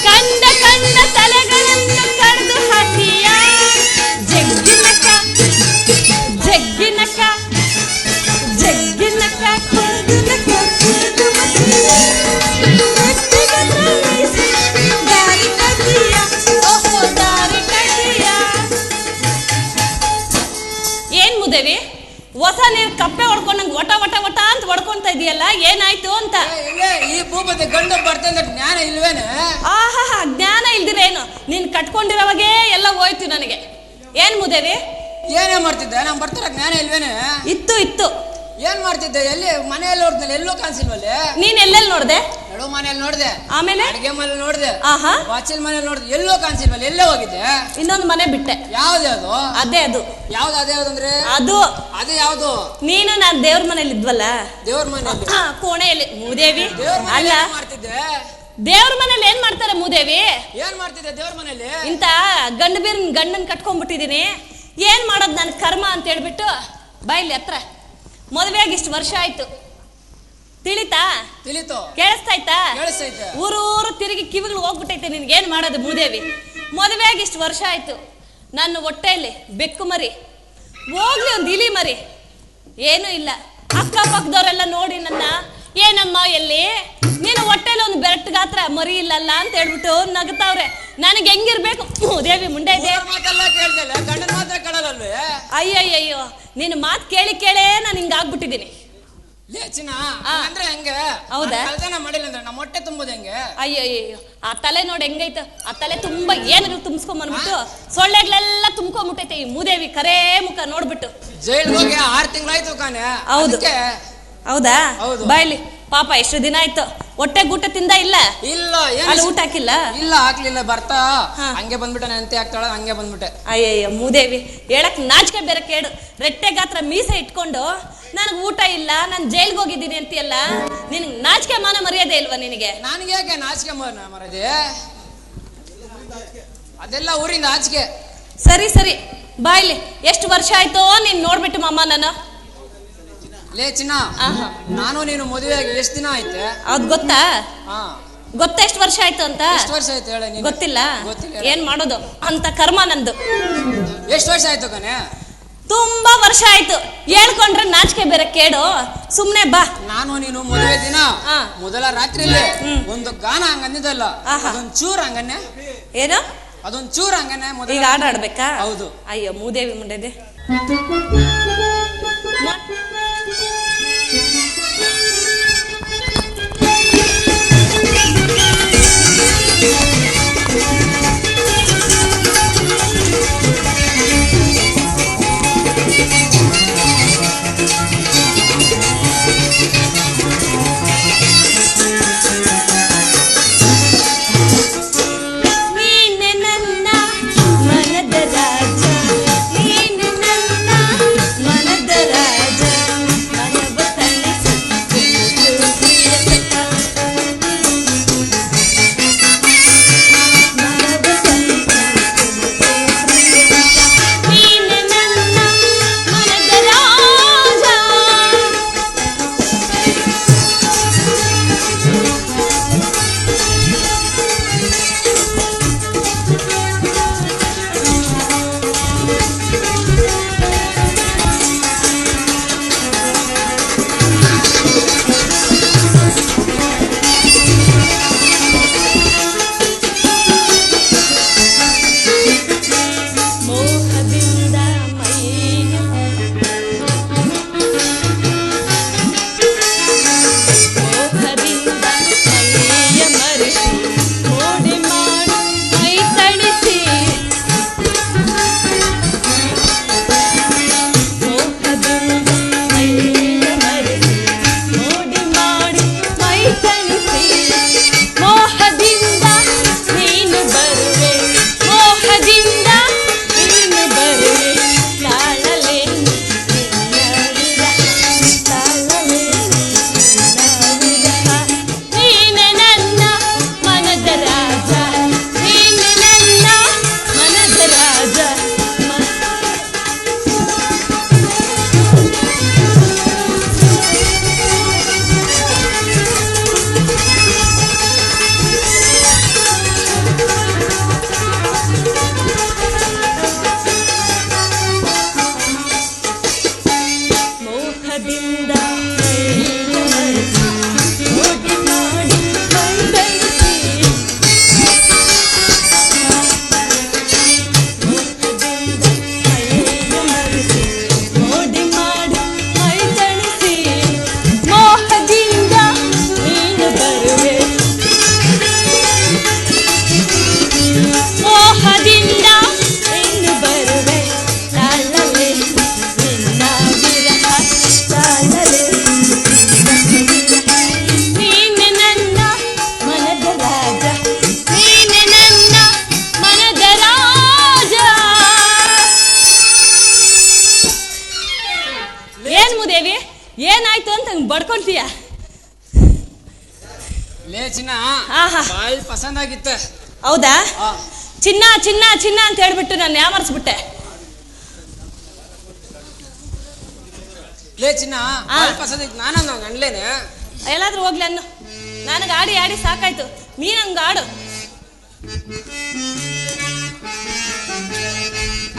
ಕಂಡ ಕಂಡ ತಲೆಗಳನ್ನು ಕರೆದು ಹಾಕ್ತೀಯ. ಜಗ್ಗಿನಕ ಜಗ್ಗಿನಕ ಜಗ್ಗಿನಕ ಕುದುನಕ ದಾರಿ ಕಟ್ಟಿಯ, ಓಹೋ ದಾರಿ ಕಟ್ಟಿಯ. ಏನ್ ಮುದೇವಿ ಹೊಸ ನೀರು ಕಪ್ಪೆ ಹೊಡ್ಕೊಂಡಂಗೆ ಒಟ ಒಟ ಒಟ ಅಂತ ಹೊಡ್ಕೊಂತ ಇದೆಯಲ್ಲ, ಏನಾಯ್ತು ಅಂತ? ಈ ಭೂಪತಿ ಗಂಡು ಬರ್ತಂದ್ರೆ ಜ್ಞಾನ ಇಲ್ವೇನೆ? ಆಹಾ ಜ್ಞಾನ ಇಲ್ದಿರೇನು, ನೀನ್ ಕಟ್ಕೊಂಡಿರೋವಾಗೇ ಎಲ್ಲ ಹೋಯ್ತು ನನಗೆ. ಏನ್ ಮುದೇವಿ ಏನೇ ಮಾಡ್ತಿದ್ದೆ? ನಮ್ ಬರ್ತಾರ ಜ್ಞಾನ ಇಲ್ವೇನೆ? ಇತ್ತು ಇತ್ತು. ಏನ್ ಮಾಡ್ತಿದ್ದೆ? ಎಲ್ಲಿ ಮನೆಯಲ್ಲಿ ನೋಡ್ದೆ, ಎಲ್ಲೂ ಕಾಣಿಸಿಲ್ವಲ್ಲಿ? ನೀನ್ ಎಲ್ಲೆಲ್ಲಿ ನೋಡ್ದೆ? ನಡು ಮನೇಲಿ ನೋಡ್ದೆ, ಆಮೇಲೆ ಅಡಿಗೆ ಮನೇಲಿ ನೋಡ್ದೆ, ಆಹಾ ವಾಚಿಲ್ ಮನೇಲಿ ನೋಡ್ದೆ, ಎಲ್ಲೂ ಕಾಣಿಸಿಲ್ವಲ್ಲ. ಎಲ್ಲೇ ಹೋಗಿದ್ದೆ? ಇನ್ನೊಂದು ಮನೆ ಬಿಟ್ಟೆ. ಯಾವ್ದು ಅದು? ಅದೇ ಅದು. ಯಾವ್ದು ಅದೇ ಯಾವ್ದಂದ್ರೆ? ಅದು ಅದೇ ಯಾವ್ದು? ನೀನು ನಾನ್ ದೇವ್ರ ಮನೇಲಿ ಇದ್ವಲ್ಲ, ದೇವ್ರ ಮನೇಲಿ. ಕೋಣೆಯಲ್ಲಿ. ಮೂದೇವಿ ದೇವ್ರ ಅಲ್ಲ, ಮನೇಲಿ ಮಾಡ್ತಿದ್ದೆ. ದೇವ್ರ ಮನೇಲಿ ಏನ್ ಮಾಡ್ತಾರೆ ಮೂದೇವಿ? ಏನ್ ಮಾಡ್ತಿದ್ದೆ ದೇವ್ರ ಮನೇಲಿ? ಇಂತ ಗಂಡನ್ ಕಟ್ಕೊಂಡ್ಬಿಟ್ಟಿದೀನಿ, ಏನ್ ಮಾಡೋದು ನನ್ ಕರ್ಮ ಅಂತ ಹೇಳ್ಬಿಟ್ಟು ಬಾಯಿಲಿ ಹತ್ರ. ಮದುವೆಯಾಗಿ ಇಷ್ಟು ವರ್ಷ ಆಯ್ತು, ತಿಳಿತಾ? ತಿಳಿತು. ಕೇಳಿಸ್ತಾಯ್ತಾ? ಕೇಳಿಸ್ತೈತೆ. ಊರು ತಿರುಗಿ ಕಿವಿಗಳು ಹೋಗ್ಬಿಟ್ಟೈತೆ. ನಿನ್ಗೇನ್ ಮಾಡೋದು ಮೂದೇವಿ? ಮದುವೆಯಾಗಿ ಇಷ್ಟು ವರ್ಷ ಆಯ್ತು, ನನ್ನ ಹೊಟ್ಟೆಯಲ್ಲಿ ಬೆಕ್ಕು ಮರಿ ಹೋಗ್ಲಿ, ಒಂದು ಇಲಿ ಮರಿ ಏನೂ ಇಲ್ಲ. ಅಕ್ಕಪಕ್ಕದವರೆಲ್ಲ ನೋಡಿ ನನ್ನ, ಏನಮ್ಮ ಎಲ್ಲಿ ನೀನು ಹೊಟ್ಟೆಲಿ ಒಂದು ಬೆರಟ್ ಗಾತ್ರ ಮರಿ ಇಲ್ಲಲ್ಲ ಅಂತ ಹೇಳ್ಬಿಟ್ಟು ನಗ್ತಾವ್ರೆ. ನನಗೆ ಹೆಂಗಿರ್ಬೇಕು ದೇವಿ ಮುಂಡೆ ಇದೆ. ಗಂಡನ ಮಾತ್ರ ಕೇಳಲ್ವೇ? ಅಯ್ಯಯ್ಯಯ್ಯೋ, ನಿನ್ನ ಮಾತು ಕೇಳಿ ಕೇಳೇ ನಾನು ಹಿಂಗಾಗ್ಬಿಟ್ಟಿದ್ದೀನಿ. ಅಂದ್ರೆ ಹೆಂಗೆ? ಹೌದಾ? ಮಾಡಿಲ್ಲ ಅಂದ್ರೆ ನಮ್ಮ ಹೊಟ್ಟೆ ತುಂಬುದು ಹೆಂಗೆ? ಅಯ್ಯಯ್ಯೋ, ಆ ತಲೆ ನೋಡಿ ಹೆಂಗೈತ, ಆ ತಲೆ ತುಂಬಾ ಏನಾದ್ರು ತುಂಬಿಸ್ಕೊಂಬಂದ್ಬಿಟ್ಟು ಸೊಳ್ಳೆಗಳೆಲ್ಲ ತುಂಬ್ಕೊಂಡ್ಬಿಟ್ಟೈತೆ ಈ ಮೂದೇವಿ ಕರೇ ಮುಖ ನೋಡ್ಬಿಟ್ಟು. ಜೈಲ್ಗೆ ಹೋಗಿ 6 ತಿಂಗಳಾಯ್ತು ಕಾನೆ. ಹೌದು. ಹೌದಾ? ಬಾಯ್ಲಿ ಪಾಪ ಎಷ್ಟು ದಿನ ಆಯ್ತು, ಹೊಟ್ಟೆ ಗೂಟ ತಿಂದ ಇಲ್ಲ? ಇಲ್ಲ. ಅಲ್ಲಿ ಊಟ ಹಾಕಿಲ್ಲ? ಇಲ್ಲ ಹಾಕ್ಲಿಲ್ಲ. ಬರ್ತಾ ಹಂಗೆ ಬಂದ್ಬಿಟ್ಟೆ, ನಂತೆ ಆಗ್ತಾಳ ಹಂಗೆ ಬಂದ್ಬಿಟ್ಟೆ. ಅಯ್ಯಯ್ಯ ಮೂದೇವಿ, ಹೇಳಕ್ ನಾಚಿಕೆ ಬೇರೆ ಕೇಡು. ರೆಟ್ಟೆ ಗಾತ್ರ ಮೀಸೆ ಇಟ್ಕೊಂಡು ನನಗೆ ಊಟ ಇಲ್ಲ, ನಾನು ಜೈಲ್ಗೆ ಹೋಗಿದ್ದೀನಿ ಅಂತೀಯಲ್ಲ, ನಿನಗೆ ನಾಚಿಕೆ ಮಾನ ಮರ್ಯಾದೆ ಇಲ್ವಾ ನಿನಗೆ? ನನಗೆ ಯಾಕೆ ನಾಚಿಕೆ ಮರದೆ? ಅದೆಲ್ಲ ಊರಿಂದ ಆಚಿಕೆ. ಸರಿ ಸರಿ ಬಾಯ್ಲಿ, ಎಷ್ಟು ವರ್ಷ ಆಯ್ತೋ ನೀನ್ ನೋಡ್ಬಿಟ್ಟು ಮಾಮ ನಾನು. ಲೇ ಚಿನ್ನ, ನಾನು ನೀನು ಮದುವೆಯಾಗಿ ಎಷ್ಟು ದಿನ ಆಯ್ತೆ? ಅದ್ ಗೊತ್ತಾ? ಗೊತ್ತಾ ಎಷ್ಟು ವರ್ಷ ಆಯ್ತು ಅಂತ? ಎಷ್ಟು ವರ್ಷ ಆಯ್ತು ಹೇಳ? ಗೊತ್ತಿಲ್ಲ? ಏನ್ ಮಾಡೋದು ಅಂತ ಕರ್ಮ ನಂದು. ಎಷ್ಟು ವರ್ಷ ಆಯ್ತು ಕಣೆ? ತುಂಬಾ ವರ್ಷ ಆಯ್ತು. ಹೇಳ್ಕೊಂಡ್ರೆ ನಾಚಿಕೆ ಬೇರೆ ಕೇಡು. ಸುಮ್ನೆ ಬಾ. ನಾನು ನೀನು ಮದುವೆ ದಿನ ಮೊದಲ ರಾತ್ರಿಯಲ್ಲಿ ಒಂದು ಗಾನ ಹಂಗಂದಿದ್ದಲ್ಲ, ಅದೊಂದ್ ಚೂರ್ ಹಂಗನ್ನೆ. ಏನು? ಅದೊಂದ್ ಚೂರ್ ಹಂಗನ್ನೆ. ಈಗ ಆಟ ಆಡ್ಬೇಕಾ? ಹೌದು. ಅಯ್ಯೋ ಮೂದೇವಿ ಮುಂಡೆದೆ. ಮೋಹದಿಂದ ಮೈಯನ್ನು ಮರೆಸಿ, ಮೋಡಿ ಮಾಡಿ ಮೈದಳಿಸಿ. ಮೋಹದಿಂದ ಮೈಯನ್ನು ಮರೆಸಿ, ಮೋಡಿ ಮಾಡಿ ಮೈದಳಿಸಿ. ಮೋಹದಿಂದ ನೀನು ಬರುವೆ, ಮೋಹದಿಂದ ನೀನು ಬರುವೆ. ಲಾಲಲೆ ನಿನ್ನ ವಿರಹ, ಲಾಲಲೆ ನೀನೆ ನನ್ನ ಮನದ ರಾಜ, ನೀನೆ ನನ್ನ ಮನದ ರಾಜ. ಏನ್ ಮುದೇವಿ, ಏನಾಯ್ತು ಅಂತ ಹಂಗ್ ಬಡ್ಕೊಂತೀಯ? ಲೇ ಚಿನ್ನ, ಆಹಾ. ಬಾಯಿ ಪಸಂದ್ ಆಗಿತ್ತ. ಹೌದಾ? ಆ, ಚಿನ್ನ ಚಿನ್ನ ಚಿನ್ನ ಅಂತ ಹೇಳ್ಬಿಟ್ಟು ನಾನು ಯಾಮರ್ಸ್ಬಿಟ್ಟೆ. ಲೇ ಚಿನ್ನ, ಬಾಯಿ ಪಸಂದ್ ಆಗಿತ್ತು. ನಾನು ಗಂಡ್ಲೇನೆ. ಎಲ್ಲಾದ್ರೂ ಹೋಗ್ಲಿ ಅನ್ನು, ನನಗೆ ಆಡಿ ಆಡಿ ಸಾಕಾಯ್ತು. ನೀನಂಗ ಆಡು.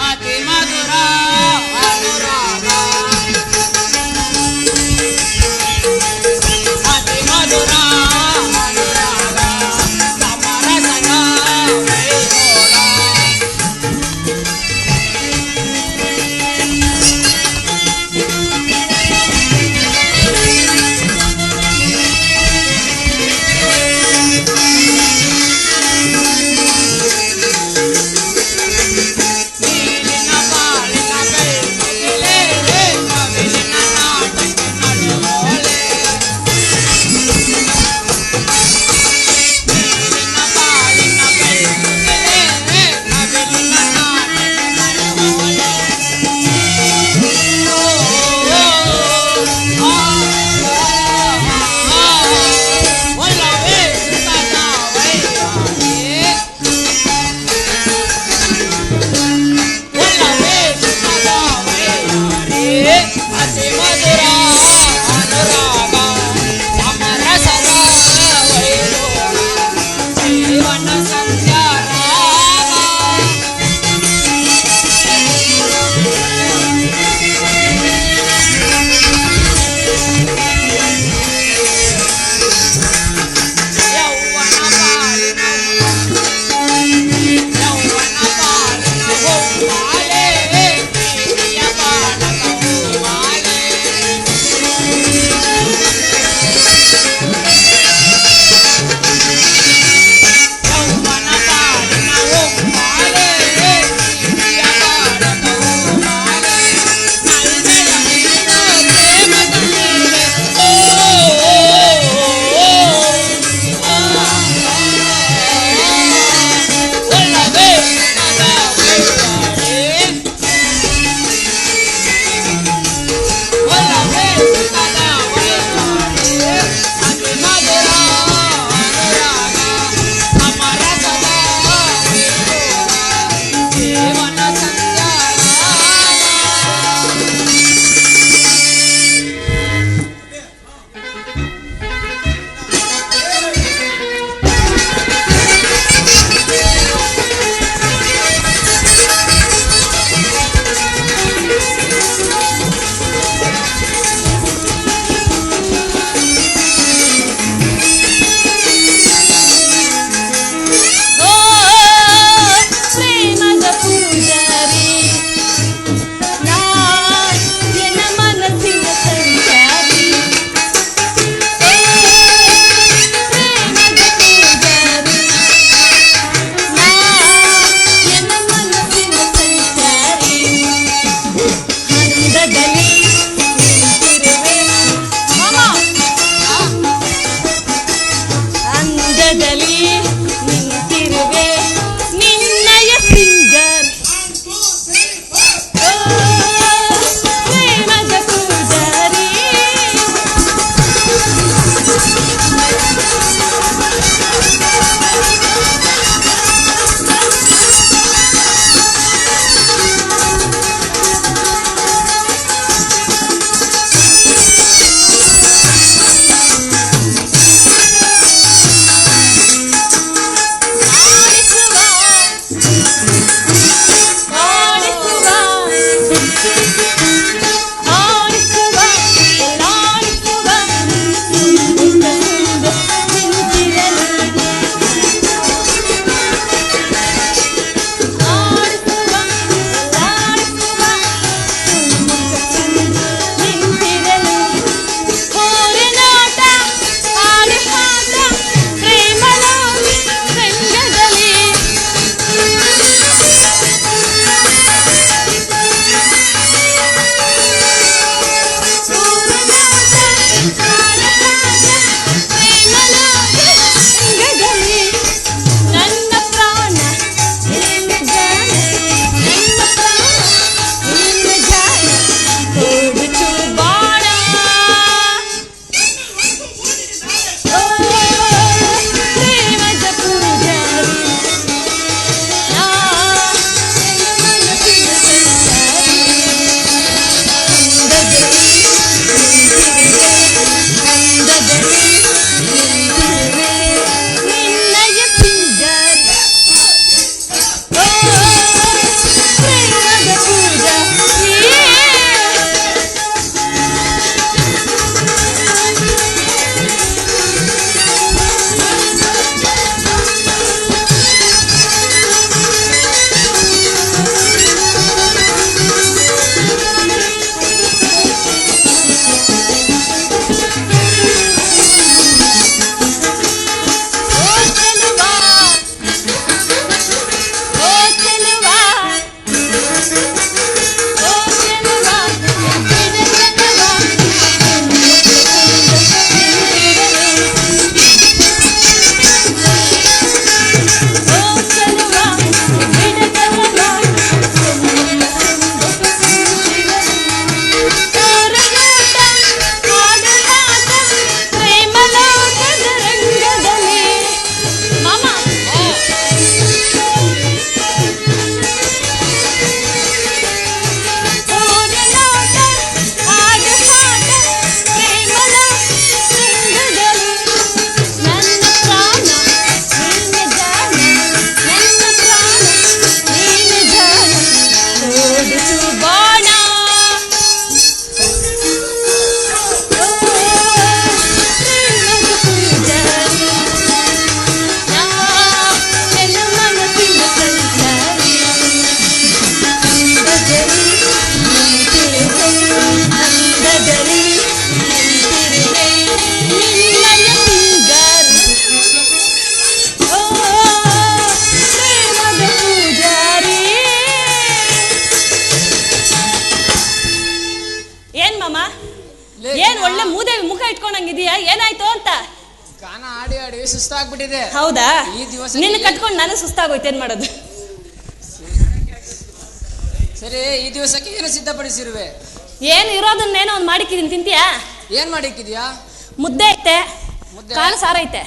ಅತಿ ಮಧುರ ಅನುರಾಗ, ಅತಿ ಮಧುರ ಅನುರಾಗ, ಸಮರಸನ ವೈಭೋಗ. ಗಾನ ಆಡಿ ಆಡಿ ಸುಸ್ತಾಗ್ಬಿಟ್ಟಿದೆ. ಹೌದಾ? ಈ ದಿವಸ ನಿನ್ನ ಕಟ್ಕೊಂಡು ನಾನು ಸುಸ್ತಾಗೋಯ್ತು, ಏನ್ ಮಾಡೋದು? ಸರಿ, ಈ ದಿವಸಕ್ಕೆ ಏನು ಸಿದ್ಧಪಡಿಸಿರುವೆ? ಏನು ಇರೋದನ್ನೇನೋ ಒಂದು ಮಾಡಿಕ್ಕಿದೀನಿ, ತಿಂತೀಯಾ? ಏನ್ ಮಾಡಿಕ್ಕಿದ್ಯಾ? ಮುದ್ದೆ ಐತೆ, ಮುದ್ದೆ? ಕಾಳು ಸಾರ ಐತೆ,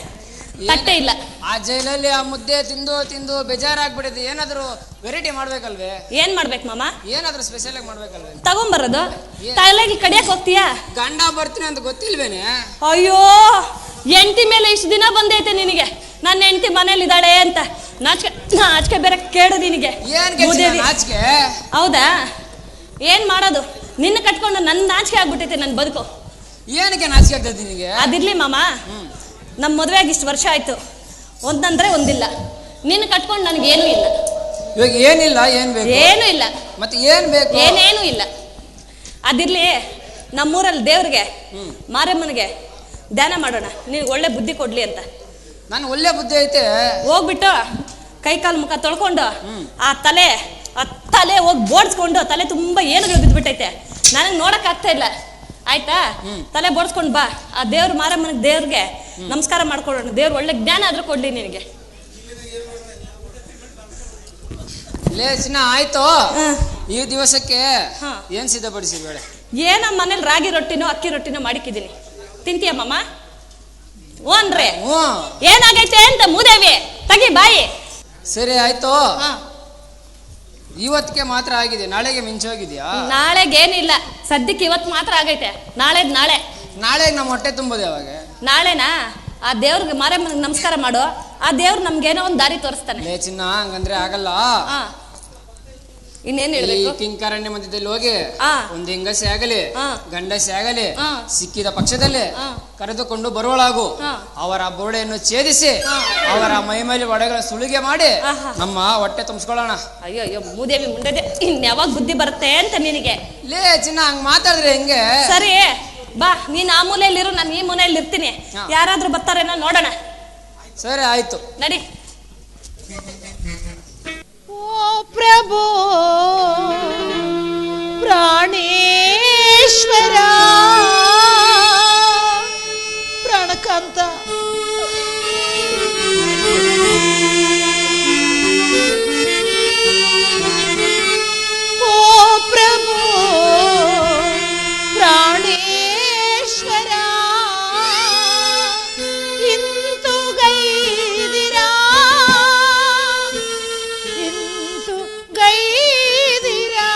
ತಟ್ಟೆ ಇಲ್ಲ. ಆ ಜೈಲಲ್ಲಿ ಆ ಮುದ್ದೆ ತಿಂದು ತಿಂದು ಬೇಜಾರಾಗ್ಬಿಟ್ಟಿದೆ. ಏನಾದ್ರು ವೆರೈಟಿ ಮಾಡ್ಬೇಕಲ್ವೇ? ಏನ್ ಮಾಡ್ಬೇಕು ಮಾಮ? ಏನಾದ್ರು ಸ್ಪೆಷಲ್ ಆಗಿ ಮಾಡ್ಬೇಕಲ್ವೇ? ತಗೊಂಬರೋದು. ತಲೆಗೆ ಕಡಿಯಕ್ ಹೋಗ್ತೀಯಾ? ಗಂಡ ಬರ್ತೀನಿ ಅಂತ ಗೊತ್ತಿಲ್ವೇನೆ? ಅಯ್ಯೋ, ಹೆಂಡತಿ ಮೇಲೆ ಇಷ್ಟು ದಿನ ಬಂದೈತೆ ನಿನಗೆ, ನನ್ನ ಹೆಂಡತಿ ಮನೇಲಿ ಇದ್ದಾಳೆ ಅಂತ. ನಾಚಿಕೆ ಬೇರೆ ಕೇಳು ನಿನಗೆ. ನಾಚಿಕೆ? ಹೌದಾ? ಏನ್ ಮಾಡೋದು, ನಿನ್ನ ಕಟ್ಕೊಂಡು ನನ್ನ ನಾಚಿಕೆ ಆಗ್ಬಿಟ್ಟೈತೆ ನನ್ನ ಬದುಕು. ಏನಕ್ಕೆ ನಾಚಿಕೆ ಆಗ್ತದೆ ನಿನಗೆ? ಅದಿರ್ಲಿ ಮಾಮ, ನಮ್ಮ ಮದುವೆಯಾಗಿ ಇಷ್ಟು ವರ್ಷ ಆಯ್ತು, ಒಂದಂದ್ರೆ ಒಂದಿಲ್ಲ. ನಿನ್ನ ಕಟ್ಕೊಂಡು ನನಗೇನು ಇಲ್ಲ. ಇವಾಗ ಏನಿಲ್ಲ, ಏನ್ ಬೇಕು? ಏನು ಇಲ್ಲ. ಮತ್ತೆ ಏನ್ ಬೇಕು? ಏನೇನು ಇಲ್ಲ. ಅದಿರ್ಲಿ, ನಮ್ಮೂರಲ್ಲಿ ದೇವ್ರಿಗೆ, ಮಾರಮ್ಮನಿಗೆ ಧ್ಯಾನ ಮಾಡೋಣ, ನಿನಗೆ ಒಳ್ಳೆ ಬುದ್ಧಿ ಕೊಡ್ಲಿ ಅಂತ. ನಾನು ಒಳ್ಳೆ ಬುದ್ಧಿ ಐತೆ. ಹೋಗ್ಬಿಟ್ಟು ಕೈ ಕಾಲು ಮುಖ ತೊಳ್ಕೊಂಡು ಆ ತಲೆ ಹೋಗಿ ಬೋಡ್ಸ್ಕೊಂಡು, ತಲೆ ತುಂಬಾ ಏನುಗಳು ಬಿದ್ದುಬಿಟ್ಟೈತೆ, ನನಗೆ ನೋಡಕ್ ಆಗ್ತಾ ಇಲ್ಲ. ಆಯ್ತಾ? ತಲೆ ಬೋಡ್ಸ್ಕೊಂಡು ಬಾ, ಆ ದೇವ್ರ ಮಾರಮ್ಮನ ದೇವ್ರಿಗೆ ನಮಸ್ಕಾರ ಮಾಡ್ಕೊಳ್ಳೋಣ. ದೇವ್ರು ಒಳ್ಳೆ ಜ್ಞಾನ ಆದ್ರೂ ಕೊಡ್ಲಿ ನಿನಗೆ. ಲೇ ಚಿನ್ನ, ಆಯ್ತು. ಈ ದಿವಸಕ್ಕೆ ಏನ್ ಸಿದ್ಧಪಡಿಸಿದ್ಬೇಳೆ? ಏನ ಮನೇಲಿ ರಾಗಿ ರೊಟ್ಟಿನೋ ಅಕ್ಕಿ ರೊಟ್ಟಿನೋ ಮಾಡಿಕ್ಕಿದ್ದೀನಿ, ತಿಂತೀಯ ಮಾಮ? ಓನ್ರೆ ಏನಾಗೈತೆ ಅಂತ ಮೂದೇವಿ ತಗಿ ಬಾಯಿ. ಸರಿ ಆಯ್ತು. ಇವತ್ತಿಗೆ ಮಾತ್ರ ಆಗಿದೆ, ನಾಳೆಗೆ ಮಿಂಚೋಗಿದ್ಯಾ? ನಾಳೆಗೇನಿಲ್ಲ, ಸದ್ಯಕ್ಕೆ ಇವತ್ತು ಮಾತ್ರ ಆಗೈತೆ. ನಾಳೆ ನಾಳೆಗೆ ನಮ್ಮ ಹೊಟ್ಟೆ ತುಂಬೋದು ಯಾವಾಗ? ನಾಳೆನಾ? ಆ ದೇವ್ರಿಗೆ ಮಾರಮ್ಮನಿಗೆ ನಮಸ್ಕಾರ ಮಾಡು, ಆ ದೇವ್ರು ನಮ್ಗೇನೋ ಒಂದು ದಾರಿ ತೋರಿಸ್ತಾನೆ. ಲೇ ಚಿನ್ನ, ಹಂಗಂದ್ರೆ ಆಗಲ್ಲ. ಇನ್ನೇನ್ ಹೇಳ್ಬೇಕು? ಕಿಂಕಾರಣ್ಯ ಮಧ್ಯದಲ್ಲಿ ಹೋಗಿ ಒಂದು ಹೆಂಗಸೆ ಆಗಲಿ ಗಂಡಸೆ ಆಗಲಿ ಸಿಕ್ಕಿದ ಪಕ್ಷದಲ್ಲಿ ಕರೆದುಕೊಂಡು ಬರುವಳಾಗು. ಅವರ ಬೋಡೆಯನ್ನು ಛೇದಿಸಿ ಅವರ ಮೈ ಮೇಲೆ ಒಡೆಗಳ ಸುಳಿಗೆ ಮಾಡಿ ನಮ್ಮ ಹೊಟ್ಟೆ ತುಂಬಿಸ್ಕೊಳ್ಳೋಣ. ಅಯ್ಯೋ ಅಯ್ಯೋ ಮೂದೇವಿ ಮುಂದೆ, ಇನ್ಯಾವಾಗ ಬುದ್ಧಿ ಬರುತ್ತೆ ಅಂತ ನಿನಗೆ? ಲೇ ಚಿನ್ನ, ಹಂಗ್ ಮಾತಾಡಿದ್ರೆ ಹೆಂಗೆ? ಸರಿ ಬಾ, ನೀನ್ ಆ ಮೂಲೆಯಲ್ಲಿರು, ನಾನು ಈ ಮೂಲೆಯಲ್ಲಿ ಇರ್ತೀನಿ. ಯಾರಾದ್ರೂ ಬರ್ತಾರೇನೋ ನೋಡೋಣ. ಸರಿ ಆಯ್ತು, ನಡಿ. ಓ ಪ್ರಭು ಪ್ರಾಣೇಶ್ವರ ಪ್ರಾಣಕಾಂತ, ಓ ಪ್ರಭು ಪ್ರಾಣೇಶ್ವರ ಇಂತು ಗೈದಿರಾ ಗೈದಿರಾ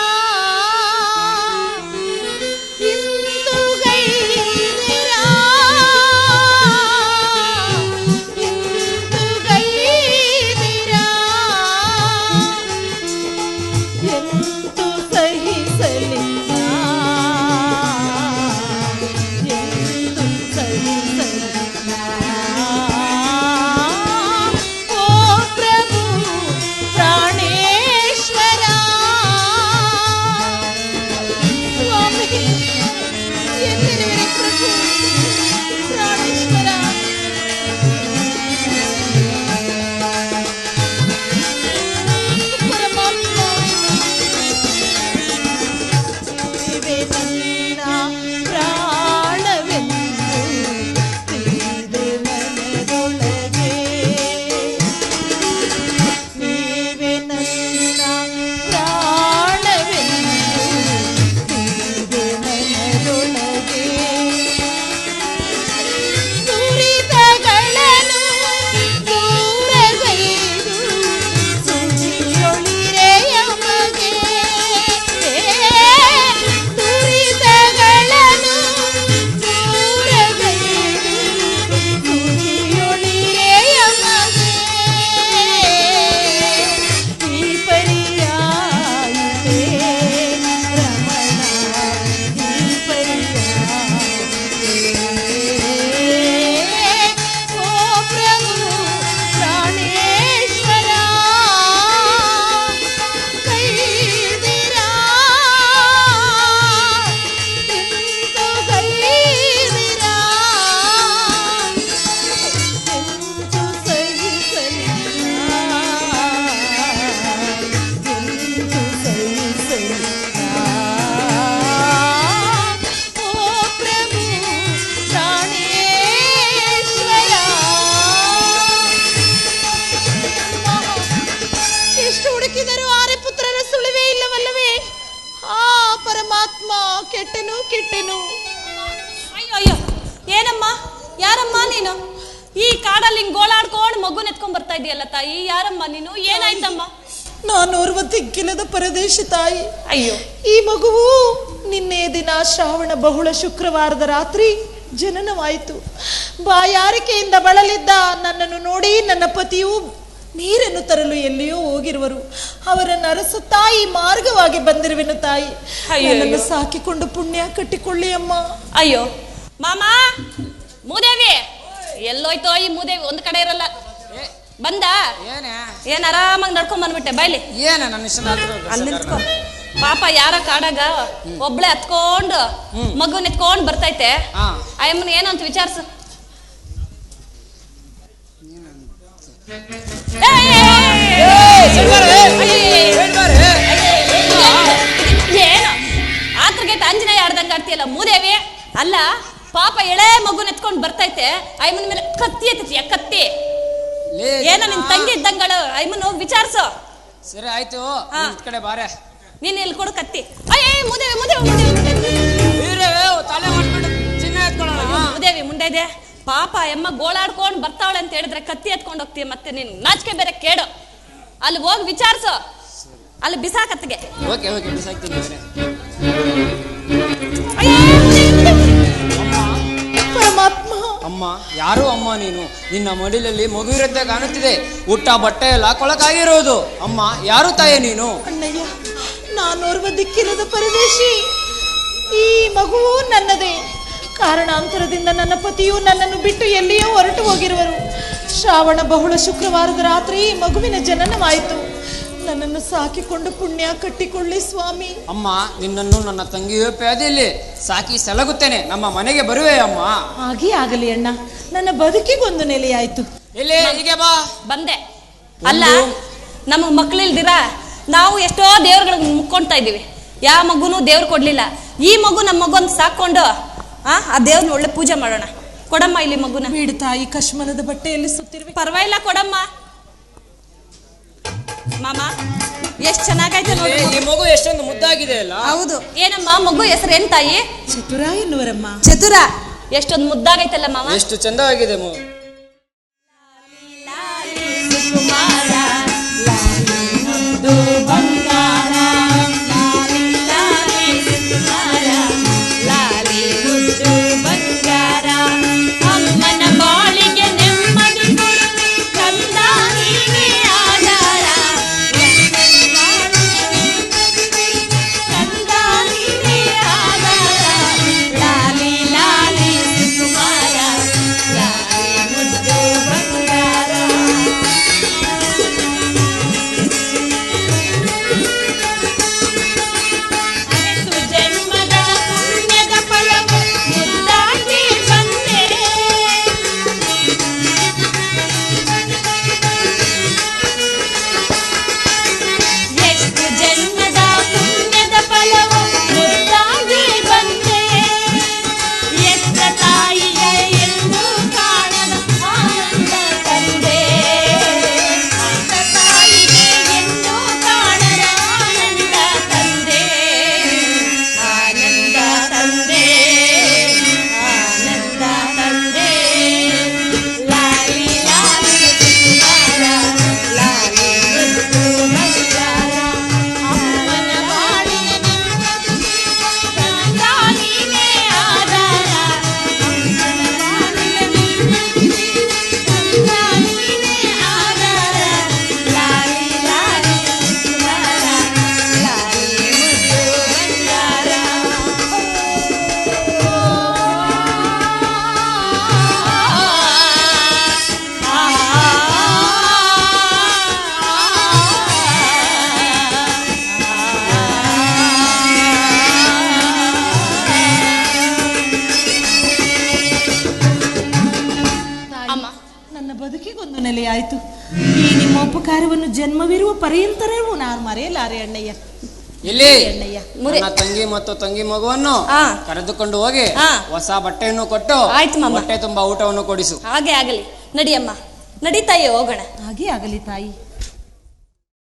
ಕೆಟ್ಟೆನು ಕೆಟ್ಟೆನು. ಅಯ್ಯೋ ಅಯ್ಯೋ, ಏನಮ್ಮ, ಯಾರಮ್ಮ ನೀನು? ಈ ಕಾಡಲ್ಲಿ ಹಿಂಗ್ ಗೋಳಾಡ್ಕೊಂಡು ಮಗುನ ಎತ್ಕೊಂಡ್ ಬರ್ತಾ ಇದೀಯಲ್ಲ ತಾಯಿ, ಯಾರಮ್ಮ ನೀನು? ಏನಾಯ್ತಮ್ಮ? ನಾನೋರ್ವ ದಿಕ್ಕಿಲ್ಲದ ಪರದೇಶಿ ತಾಯಿ. ಅಯ್ಯೋ, ಈ ಮಗುವು ನಿನ್ನೆ ದಿನ ಶ್ರಾವಣ ಬಹುಳ ಶುಕ್ರವಾರದ ರಾತ್ರಿ ಜನನವಾಯಿತು. ಬಾಯಾರಿಕೆಯಿಂದ ಬಳಲಿದ್ದ ನನ್ನನ್ನು ನೋಡಿ ನನ್ನ ಪತಿಯು ನೀರನ್ನು ತರಲು ಎಲ್ಲಿಯೋ ಹೋಗಿರುವರು. ಅವರನ್ನು ಅರಸುತ್ತಾ ಈ ಮಾರ್ಗವಾಗಿ ಬಂದಿರುವೆನು ತಾಯಿ. ನನ್ನನ್ನು ಸಾಕಿಕೊಂಡು ಪುಣ್ಯ ಕಟ್ಟಿಕೊಳ್ಳಿ ಅಮ್ಮ. ಅಯ್ಯೋ ಮಾಮ, ಮೂದೇವಿ ಎಲ್ಲೋಯ್ತೋ ಈ ಮೂದೇವಿ? ಒಂದ್ ಕಡೆ ಇರಲ್ಲ. ಬಂದ ಏನ್ ಆರಾಮಾಗಿ ನಡ್ಕೊಂಡ್ ಬಂದ್ಬಿಟ್ಟೆ. ಬಾಯ್ಲಿ ಅಲ್ಲಿ ನಿಂತ್ಕೊ. ಪಾಪ ಯಾರ ಕಾಡಾಗ ಒಬ್ಳೆ ಹತ್ಕೊಂಡು ಮಗುನ್ ಎತ್ಕೊಂಡ್ ಬರ್ತೈತೆ. ಅಯ್ಯಮ್ಮನ ಏನು ಅಂತ ವಿಚಾರಿಸು. ಏನು ಆತ್ರಗೈತೆ ಆಂಜನೇಯ ಆಡ್ದಂಗ ಆಡ್ತೀಯಲ್ಲ ಮೂದೇವಿ? ಅಲ್ಲ ಪಾಪ ಎಳೆ ಮಗುನ್ ಎತ್ಕೊಂಡ್ ಬರ್ತೈತೆ. ಅಯ್ಯಮ್ಮನ ಮೇಲೆ ಕತ್ತಿ ಎತ್ತಿಯ ಕತ್ತಿ. ಏನ ನಿನ್ ತಂಗಿ ಇದ್ದಂಗಳು. ಅಯ್ಯಮ್ಮನ ಹೋಗಿ ವಿಚಾರಿಸು. ಸರಿ ಆಯ್ತು, ಕಡೆ ಬಾರೆ. ನೀನ್ ಇಲ್ಲಿ ಕೊಡು ಕತ್ತಿ. ಅಯ್ಯ ಮೂದೇವಿ ಮೂದೇವಿ ತಲೆ ಮಾಡ್ಬಿಟ್ಟು ಚಿನ್ನ ಎತ್ಕೊಳ್ಳೋಣ. ಮೂದೇವಿ ಮುಂದೆ ಇದೆ. ಪಾಪ ಎಮ್ಮ ಗೋಳಾಡ್ಕೊಂಡ್ ಬರ್ತಾವಳೆ ಅಂತ ಹೇಳಿದ್ರೆ ಕತ್ತಿ ಎತ್ಕೊಂಡ್ ಹೋಗ್ತೀಯ. ಮತ್ತೆ ನೀನ್ ನಾಚಿಕೆ ಬೇರೆ ಕೇಡು. ಅಲ್ಲಿ ಹೋಗಿ ವಿಚಾರಿಸು. ಅಲ್ಲಿ ಬಿಸಾಕತ್ತಿಗೆ. Okay okay, ಬಿಸಾಕ್ತೀನಿ. ಪರಮಾತ್ಮ, ಅಮ್ಮ ಯಾರು ಅಮ್ಮ ನೀನು? ನಿನ್ನ ಮಡಿಲಲ್ಲಿ ಮಗು ಇರುತ್ತೆ ಕಾಣುತ್ತಿದೆ. ಊಟ ಬಟ್ಟೆ ಎಲ್ಲ ಕೊಳಕಾಗಿರೋದು. ಅಮ್ಮ ಯಾರು ತಾಯೇ ನೀನು? ಅಣ್ಣಯ್ಯ, ನಾನೋರ್ವ ದಿಕ್ಕಿಲ್ಲದ ಪರದೇಶಿ. ಈ ಮಗುವು ನನ್ನದೇ. ಕಾರಣಾಂತರದಿಂದ ನನ್ನ ಪತಿಯು ನನ್ನನ್ನು ಬಿಟ್ಟು ಎಲ್ಲಿಯೋ ಹೊರಟು ಹೋಗಿರುವರು. ಶ್ರಾವಣ ಬಹುಳ ಶುಕ್ರವಾರದ ರಾತ್ರಿ ಮಗುವಿನ ಜನನವಾಯಿತು. ನನ್ನನ್ನು ಸಾಕಿಕೊಂಡು ಪುಣ್ಯ ಕಟ್ಟಿಕೊಳ್ಳಿ ಸ್ವಾಮಿ. ಅಮ್ಮ ನಿನ್ನನ್ನು ನನ್ನ ತಂಗಿಯೋ ಪ್ಯಾದೆಯಲ್ಲಿ ಸಾಕಿ ಸಲಗುತ್ತೇನೆ. ನಮ್ಮ ಮನೆಗೆ ಬರುವೆ ಅಮ್ಮ. ಹಾಗೇ ಆಗಲಿ ಅಣ್ಣ, ನನ್ನ ಬದುಕಿಗೊಂದು ನೆಲೆಯಾಯ್ತು. ಎಲ್ಲಿ ಹೀಗೆ ಬಾ. ಬಂದೆ. ಅಲ್ಲ ನಮಗ್ ಮಕ್ಳಿಲ್ದಿರ ನಾವು ಎಷ್ಟೋ ದೇವ್ರಗಳಿಗೆ ಮುಕ್ಕೊಳ್ತಾ ಇದೀವಿ. ಯಾವ ಮಗುನು ದೇವ್ರು ಕೊಡ್ಲಿಲ್ಲ. ಈ ಮಗು ನಮ್ಮ ಮಗುನ್ ಸಾಕೊಂಡು ಆ ದೇವ್ರನ್ನ ಒಳ್ಳೆ ಪೂಜೆ ಮಾಡೋಣ. ಕೊಡಮ್ಮ ಇಲ್ಲಿ ಮಗುನ. ಬೀಡು ತಾಯಿ, ಕಶ್ಮಲದ ಬಟ್ಟೆಯಲ್ಲಿ ಸುತ್ತಿರುವೆ. ಪರವಾಗಿಲ್ಲ ಕೊಡಮ್ಮ. ಮಾಮ ಎಷ್ಟ್ ಚೆನ್ನಾಗೈತೆ ನೋಡಿ. ಈ ಮಗು ಎಷ್ಟೊಂದು ಮುದ್ದಾಗಿದೆ ಅಲ್ಲ? ಹೌದು. ಏನಮ್ಮ ಮಗು ಹೆಸರು ಏನ್ ತಾಯಿ? ಚತುರ ಎನ್ನುವರಮ್ಮ. ಚತುರ. ಎಷ್ಟೊಂದು ಮುದ್ದಾಗೈತಲ್ಲ ಮಾಮ. ಎಷ್ಟು ಚಂದವಾಗಿದೆ ಮಗು. ಬದುಕಿಗೊಂದು ನೆಲೆಯಾಯಿತು. ಈ ನಿಮ್ಮ ಉಪಕಾರವನ್ನು ಜನ್ಮವಿರುವ ಪರ್ಯಂತರವೂ ನಾನು ಮರೆಯಲಾರೆ ಅಣ್ಣಯ್ಯ. ಇಲ್ಲಿ ಅಣ್ಣಯ್ಯ, ನನ್ನ ತಂಗಿ ಮತ್ತು ತಂಗಿ ಮಗುವನ್ನು ಕರೆದುಕೊಂಡು ಹೋಗಿ ಹೊಸ ಬಟ್ಟೆಯನ್ನು ಕೊಟ್ಟು ಆಯ್ತು ಮಾಮ, ಹೊಟ್ಟೆ ತುಂಬಾ ಊಟವನ್ನು ಕೊಡಿಸು. ಹಾಗೆ ಆಗಲಿ. ನಡಿಯಮ್ಮ, ನಡಿ ತಾಯಿ, ಹೋಗೋಣ. ಹಾಗೆ ಆಗಲಿ ತಾಯಿ.